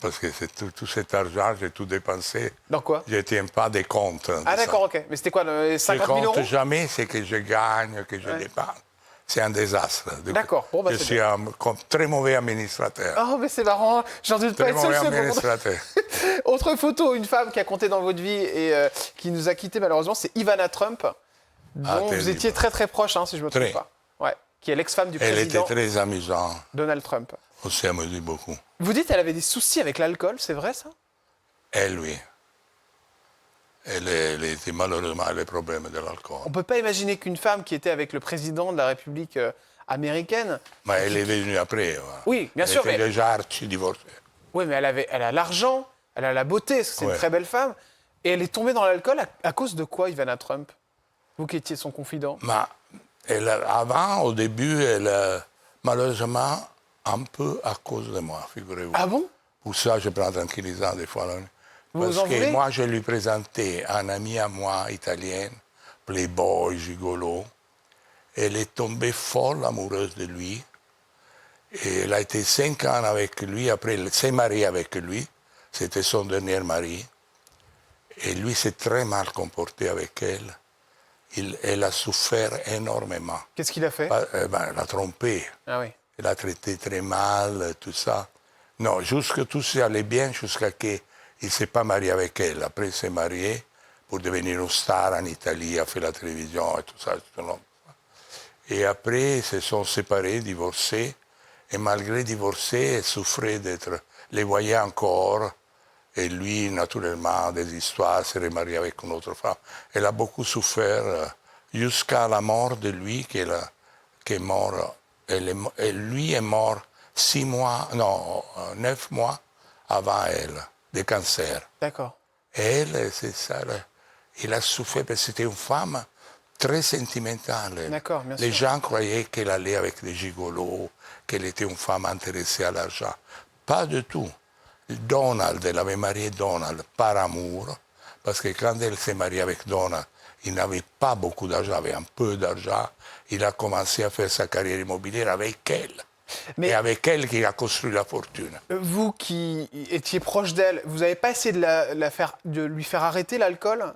parce que c'est tout cet argent, j'ai tout dépensé. Dans quoi? Je ne tiens pas des comptes. Ah d'accord, ok. Mais c'était quoi, Je 50 000 ne euros? compte jamais ce que je gagne, que je dépense. C'est un désastre. D'accord, bon, bah, je c'est suis un très mauvais administrateur. Oh mais c'est marrant, j'en doute pas Très une seule mauvais seconde. administrateur. Autre photo, une femme qui a compté dans votre vie et qui nous a quittés malheureusement, c'est Ivana Trump, dont vous terrible. étiez très très proche, hein, si je me trompe Très. pas. Ouais, qui est l'ex-femme du Elle était président très amusante. Donald Trump. On s'est amusé beaucoup. Vous dites qu'elle avait des soucis avec l'alcool, c'est vrai ça? Elle, oui. Elle était malheureusement les problèmes de l'alcool. On peut pas imaginer qu'une femme qui était avec le président de la République américaine... Mais elle est venue après. Voilà. Oui, bien elle sûr, était mais... déjà archi-divorcée. Oui, mais elle a l'argent, elle a la beauté, parce que c'est une Ouais. très belle femme. Et elle est tombée dans l'alcool à cause de quoi, Ivana Trump? Vous qui étiez son confident. Mais avant, au début, malheureusement, un peu à cause de moi, figurez-vous. Ah bon? Pour ça, je prends tranquillisant des fois. Vous Parce vous en que voulez? moi, je lui présentais un ami à moi, italienne, playboy, gigolo. Elle est tombée folle amoureuse de lui. Et elle a été 5 ans avec lui. Après, elle s'est mariée avec lui. C'était son dernier mari. Et lui s'est très mal comporté avec elle. elle a souffert énormément. Qu'est-ce qu'il a fait? Elle l'a trompé. Ah oui. Elle a traité très mal, tout ça. Non, jusque tout ça allait bien jusqu'à qu'il ne s'est pas marié avec elle. Après, il s'est marié pour devenir une star en Italie, a fait la télévision et tout ça. Et après, ils se sont séparés, divorcés. Et malgré divorcés, elle souffrait d'être... Les voyait encore. Et lui, naturellement, des histoires, s'est remarié avec une autre femme. Elle a beaucoup souffert jusqu'à la mort de lui, qui est mort. Et lui est mort 9 mois avant elle, de cancer. D'accord. Et elle, c'est ça, il a souffert parce que c'était une femme très sentimentale. D'accord, bien Les sûr. gens croyaient qu'elle allait avec des gigolos, qu'elle était une femme intéressée à l'argent. Pas du tout. Donald, elle avait marié Donald par amour, parce que quand elle s'est mariée avec Donald, il n'avait pas beaucoup d'argent, il avait un peu d'argent. Il a commencé à faire sa carrière immobilière avec elle. Mais Et avec elle qu'il a construit la fortune. vous qui étiez proche d'elle, vous n'avez pas essayé de lui faire arrêter l'alcool?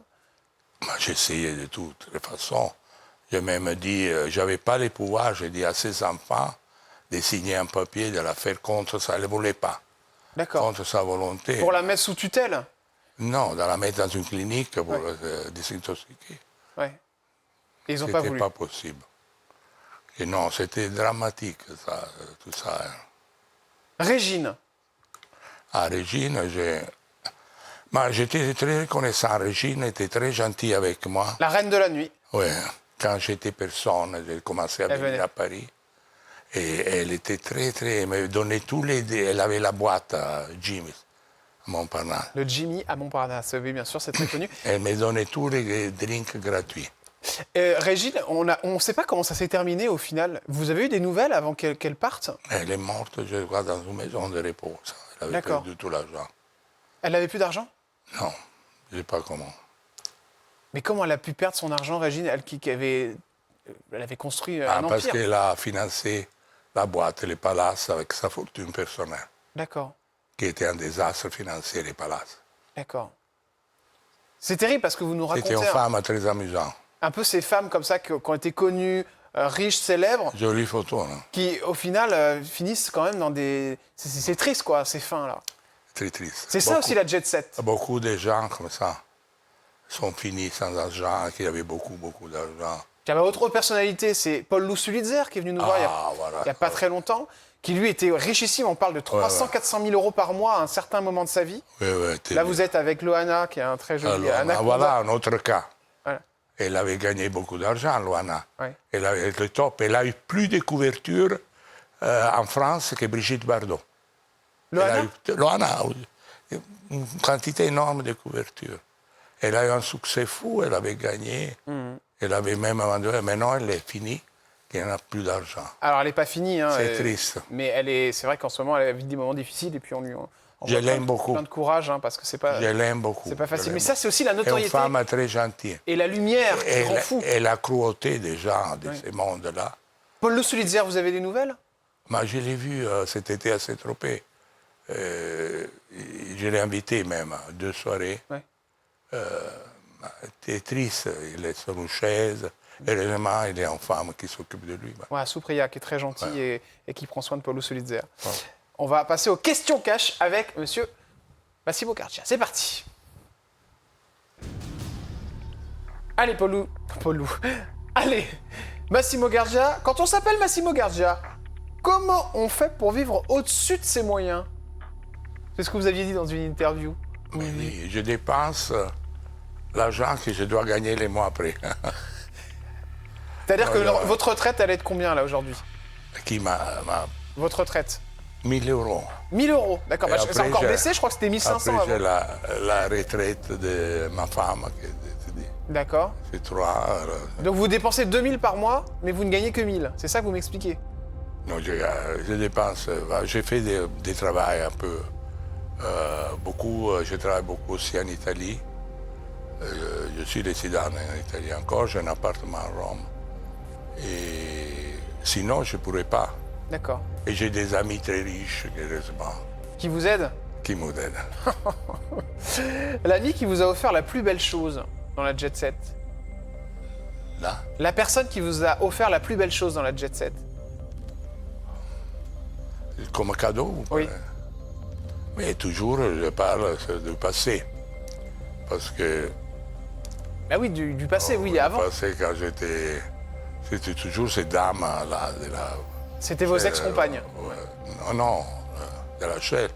Moi, j'ai essayé de toutes les façons. J'ai même dit, je n'avais pas les pouvoirs, j'ai dit à ses enfants de signer un papier, de la faire contre ça. Elle ne voulait pas. D'accord. Contre sa volonté. Pour la mettre sous tutelle? Non, de la mettre dans une clinique pour Ouais. désintoxiquer. Ouais. Et ils n'ont pas C'était voulu. pas possible. Et non, c'était dramatique, ça, tout ça. Régine, À Régine, j'étais très reconnaissant. Régine était très gentille avec moi. la reine de la nuit. Oui, quand j'étais personne, j'ai commencé à Elle venir venait. à Paris. Et elle était elle me donnait tous les... Elle avait la boîte à Jimmy, à Montparnasse. Le Jimmy à Montparnasse. Oui, bien sûr, c'est très connu. Elle me donnait tous les drinks gratuits. Régine, on ne sait pas comment ça s'est terminé au final. Vous avez eu des nouvelles avant qu'elle parte? Elle est morte, je crois, dans une maison de repos. Ça. Elle avait D'accord. perdu tout l'argent. Elle n'avait plus d'argent? Non, je ne sais pas comment. Mais comment elle a pu perdre son argent, Régine, elle avait construit un Parce empire? qu'elle a financé la boîte, les palaces, avec sa fortune personnelle, D'accord, qui était un désastre financier, les palaces. d'accord. C'est terrible parce que vous nous C'était racontez une femme très amusante. un peu ces femmes comme ça qui ont été connues, riches, célèbres, Jolie photo, non? qui au final finissent quand même dans des... C'est triste quoi, ces fins-là. Très triste. C'est ça aussi la jet set. Beaucoup de gens comme ça sont finis sans argent, qui avaient beaucoup d'argent. Il y avait autre personnalité, c'est Paul Lousulitzer qui est venu nous voir Voilà. il n'y a pas très longtemps, qui lui était richissime, on parle de 400 000 euros par mois à un certain moment de sa vie. Oui, Là vous êtes avec Loana, qui est un très joli... Anaconda. Voilà un autre cas. Voilà. Elle avait gagné beaucoup d'argent, Loana. Ouais. Elle avait été top. Elle a eu plus de couverture en France que Brigitte Bardot. Loana Loana a eu une quantité énorme de couverture. Elle a eu un succès fou, elle avait gagné. Elle avait même abandonné. Maintenant, elle est finie, qu'elle n'a plus d'argent. Alors elle n'est pas finie, hein, C'est triste. mais c'est vrai qu'en ce moment elle vit des moments difficiles et puis on Je voit l'aime beaucoup. plein de courage hein, parce que c'est pas... Je l'aime beaucoup. C'est pas Je facile. l'aime Mais ça, c'est aussi la beaucoup. notoriété C'est une femme très gentille. et la lumière qui rend fou. Et la cruauté des gens de ce monde-là. Paul Lousulitzer, vous avez des nouvelles? Moi, je l'ai vu cet été à Saint-Tropez. Je l'ai invité même à 2 soirées. Ouais. C'était triste. Il est sur une chaise. Heureusement, il est une femme qui s'occupe de lui. Ouais, Soupriya, qui est très gentil et qui prend soin de Paul Lousulitzer. On va passer aux questions cash avec monsieur Massimo Garcia. C'est parti. Allez, Paulou. Allez, Massimo Garcia. Quand on s'appelle Massimo Garcia, comment on fait pour vivre au-dessus de ses moyens? C'est ce que vous aviez dit dans une interview. Oui, je dépense l'argent que je dois gagner les mois après. C'est-à-dire que votre retraite, elle est de combien là aujourd'hui? Qui m'a Votre retraite 1 000 euros. 1 000 euros, d'accord. Et Bah, c'est après, encore j'ai- baissé, je crois que c'était 1500 Après, j'ai avant. la retraite de ma femme, qui est décédée. D'accord. C'est 3. Donc vous dépensez 2000 par mois, mais vous ne gagnez que 1000. C'est ça que vous m'expliquez? Non, je dépense. J'ai fait des travaux un peu. Beaucoup. Je travaille beaucoup aussi en Italie. Je suis résident en Italie encore. J'ai un appartement à Rome. Et sinon, je ne pourrais pas. D'accord. Et j'ai des amis très riches, heureusement, Qui vous aide? qui m'aident. L'ami qui vous a offert la plus belle chose dans la jet set? Là, La personne qui vous a offert la plus belle chose dans la jet set. comme cadeau, vous Oui. parlez. Mais toujours, je parle du passé. Parce que Bah oui, du passé, oui, avant. le passé, quand c'était toujours ces dames-là. C'était vos ex-compagnes. Non, non, de la chair.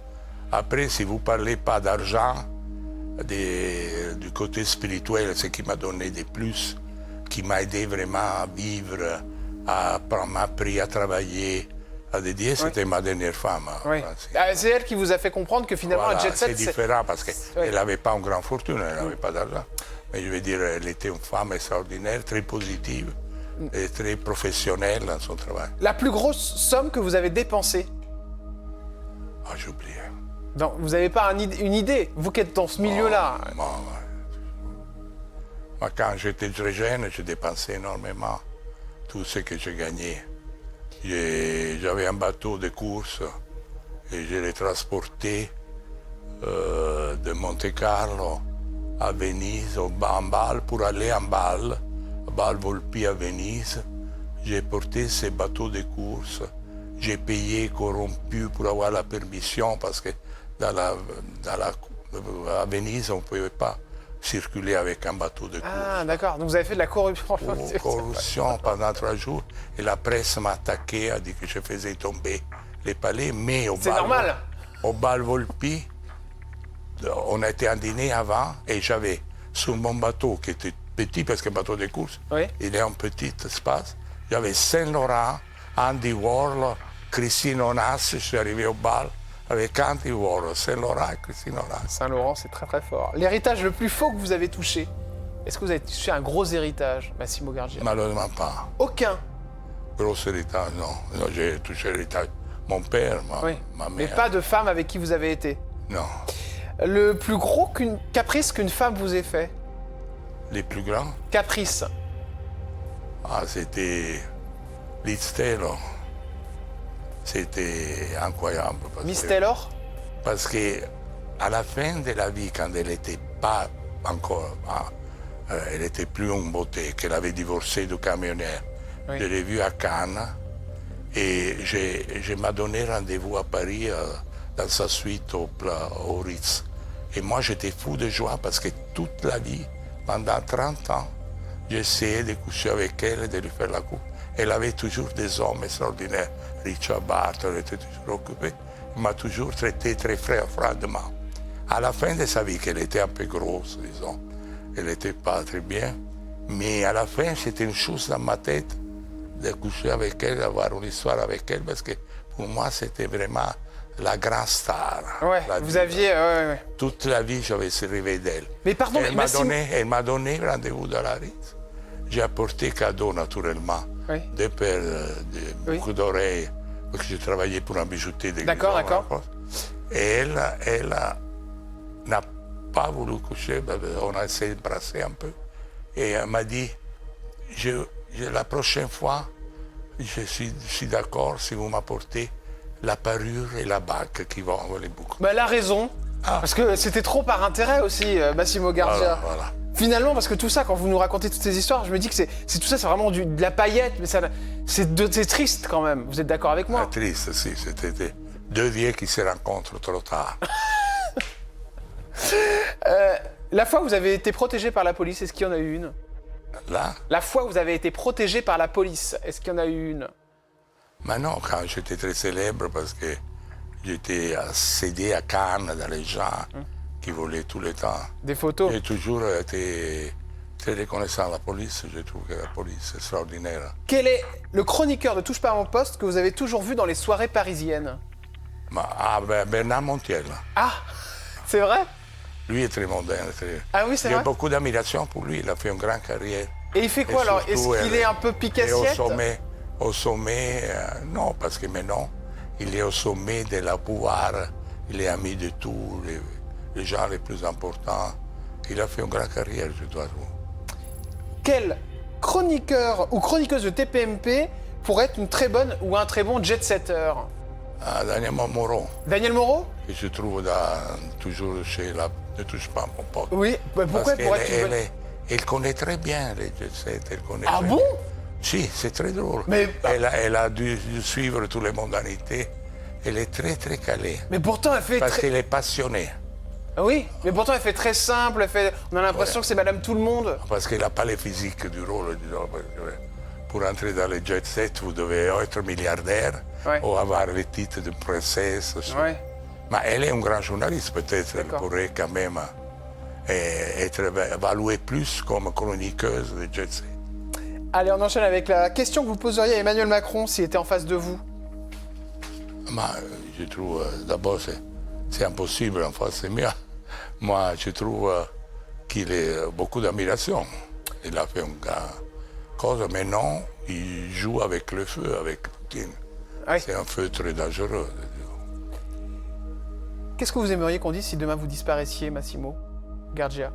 Après, si vous ne parlez pas d'argent, du côté spirituel, ce qui m'a donné de plus, qui m'a aidé vraiment à vivre, m'a appris à travailler, à dédier, c'était ma dernière femme. Oui. Francine. Ah, c'est elle qui vous a fait comprendre que finalement Voilà, la jet c'est set, différent parce qu'elle Oui. n'avait pas une grande fortune, elle n'avait pas d'argent. Mais je veux dire, elle était une femme extraordinaire, très positive et très professionnelle dans son travail. la plus grosse somme que vous avez dépensée. Ah, j'ai oublié. Non, vous n'avez pas une idée, vous qui êtes dans ce milieu-là. Moi, quand j'étais très jeune, j'ai dépensé énormément tout ce que j'ai gagné. J'avais un bateau de course et je l'ai transporté de Monte Carlo à Venise, en Bâle, pour aller en Bâle, à Bâle Volpi à Venise. J'ai porté ces bateaux de course. J'ai payé corrompu pour avoir la permission parce que à Venise, on ne pouvait pas circuler avec un bateau de course. Ah, d'accord. Donc vous avez fait de la corruption. Corruption pendant 3 jours. Et la presse m'a attaqué, a dit que je faisais tomber les palais. Mais C'est normal. Au Bal Volpi, on a été en dîner avant et j'avais sur mon bateau, qui était petit parce qu'un bateau de course, Oui. il est en petit espace, j'avais Saint-Laurent, Andy Warhol, Christine Onassis, je suis arrivé au bal avec Andy Warhol, Saint-Laurent et Christine Onassis. Saint-Laurent, c'est très très fort. L'héritage le plus faux que vous avez touché. Est-ce que vous avez touché un gros héritage, Massimo Gargia? Malheureusement pas. Aucun. Gros héritage, non. Non, j'ai touché l'héritage. Mon père, Oui. ma Mais mère. pas de femme avec qui vous avez été. Non. Le plus gros caprice qu'une femme vous ait fait. Les plus grands, Caprice. c'était Liz Taylor. C'était incroyable. Miss Taylor. Parce que à la fin de la vie, quand elle n'était pas encore, elle n'était plus en beauté, qu'elle avait divorcé du camionneur, Oui. je l'ai vue à Cannes et je m'a donné rendez-vous à Paris dans sa suite au Ritz. Et moi, j'étais fou de joie parce que toute la vie, pendant 30 ans, j'essayais de coucher avec elle et de lui faire la coupe. Elle avait toujours des hommes extraordinaires. Richard Barton, elle était toujours occupée. Elle m'a toujours traité très froidement. À la fin de sa vie, qu'elle était un peu grosse, disons, elle n'était pas très bien, mais à la fin, c'était une chose dans ma tête de coucher avec elle, d'avoir une histoire avec elle, parce que pour moi, c'était vraiment la grande star. Ouais, La vous diva. aviez. Ouais. Toute la vie, j'avais rêvé d'elle. Mais pardon, mais Massimo. Elle m'a donné rendez-vous dans la Ritz. J'ai apporté cadeau, naturellement. Oui. Des perles, des Oui. boucles d'oreilles, parce que je travaillais pour un bijoutier de D'accord, Guison, d'accord. Et elle n'a pas voulu coucher, on a essayé de brasser un peu. Et elle m'a dit, la prochaine fois, je suis d'accord si vous m'apportez la parure et la bague qui vont avec les boucles. Bah, elle a raison. Ah. Parce que c'était trop par intérêt aussi, Massimo Gargia. Voilà. Finalement, parce que tout ça, quand vous nous racontez toutes ces histoires, je me dis que c'est tout ça, c'est vraiment de la paillette, mais c'est triste quand même. Vous êtes d'accord avec moi? Triste, si, c'était deux vieux qui se rencontrent trop tard. La fois où vous avez été protégé par la police, est-ce qu'il y en a eu une? Là, La fois où vous avez été protégé par la police, est-ce qu'il y en a eu une? maintenant, quand j'étais très célèbre, parce que j'étais cédé à Cannes dans les gens qui voulaient tout le temps. Des photos? J'ai toujours été très reconnaissant à la police. Je trouve que la police est extraordinaire. Quel est le chroniqueur de Touche pas à mon poste que vous avez toujours vu dans les soirées parisiennes? Bernard Montiel, Ah, c'est vrai? lui est très moderne. Ah oui, c'est J'ai vrai? beaucoup d'admiration pour lui. Il a fait une grande carrière. Et il fait quoi Et alors? surtout, Est-ce qu'il elle est un peu Et pique-assiette? au sommet, non, parce que maintenant, il est au sommet de la pouvoir. Il est ami de tous les gens les plus importants. Il a fait une grande carrière, je dois dire. Quel chroniqueur ou chroniqueuse de TPMP pourrait être une très bonne ou un très bon jet-setter? Daniel Moreau, Daniel Moreau? que je trouve toujours chez la Ne touche pas à mon pote. Oui, bah pourquoi Parce elle pourrait être une qu'elle bonne... Elle connaît très bien les jet set. Elle connaît Ah très bon? bien. Si, c'est très drôle. Mais- Elle a dû suivre toutes les mondanités. Elle est très, très calée. Mais pourtant, elle fait Parce très... qu'elle est passionnée. Ah oui, mais pourtant, elle fait très simple. On a l'impression que c'est Madame Tout-le-Monde. Parce qu'elle n'a pas les physiques du rôle. Disons, parce que pour entrer dans le jet set, vous devez être milliardaire Ouais. ou avoir les titres de princesse. Ouais. Mais elle est un grand journaliste, peut-être. Elle D'accord. pourrait quand même être évaluée plus comme chroniqueuse de jet set. Allez, on enchaîne avec la question que vous poseriez à Emmanuel Macron s'il était en face de vous. Mais je trouve, d'abord, c'est impossible, enfin, c'est mieux. Moi, je trouve qu'il a beaucoup d'admiration. Il a fait une grande chose. Maintenant, il joue avec le feu, avec Poutine. Oui. C'est un feu très dangereux. Qu'est-ce que vous aimeriez qu'on dise si demain vous disparaissiez, Massimo Gargia?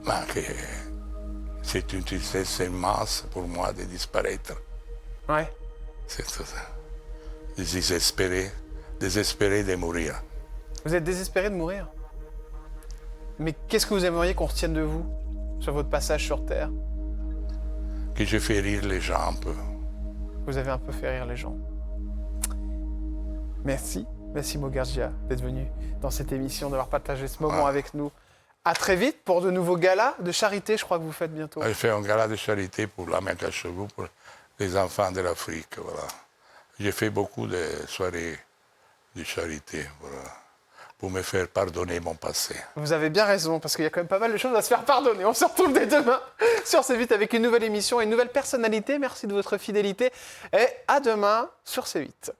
Mais c'est une tristesse immense pour moi de disparaître. Ouais. C'est tout ça. Désespéré de mourir. Vous êtes désespéré de mourir? Mais qu'est-ce que vous aimeriez qu'on retienne de vous sur votre passage sur Terre? Que je fais rire les gens un peu. Vous avez un peu fait rire les gens. Merci, Massimo Gargia, d'être venu dans cette émission, d'avoir partagé ce moment avec nous. À très vite pour de nouveaux galas de charité, je crois que vous faites bientôt. Je fais un gala de charité pour la Mecque à Chevaux, pour les enfants de l'Afrique. Voilà. J'ai fait beaucoup de soirées de charité, voilà, pour me faire pardonner mon passé. Vous avez bien raison, parce qu'il y a quand même pas mal de choses à se faire pardonner. On se retrouve dès demain sur C8 avec une nouvelle émission et une nouvelle personnalité. Merci de votre fidélité et à demain sur C8.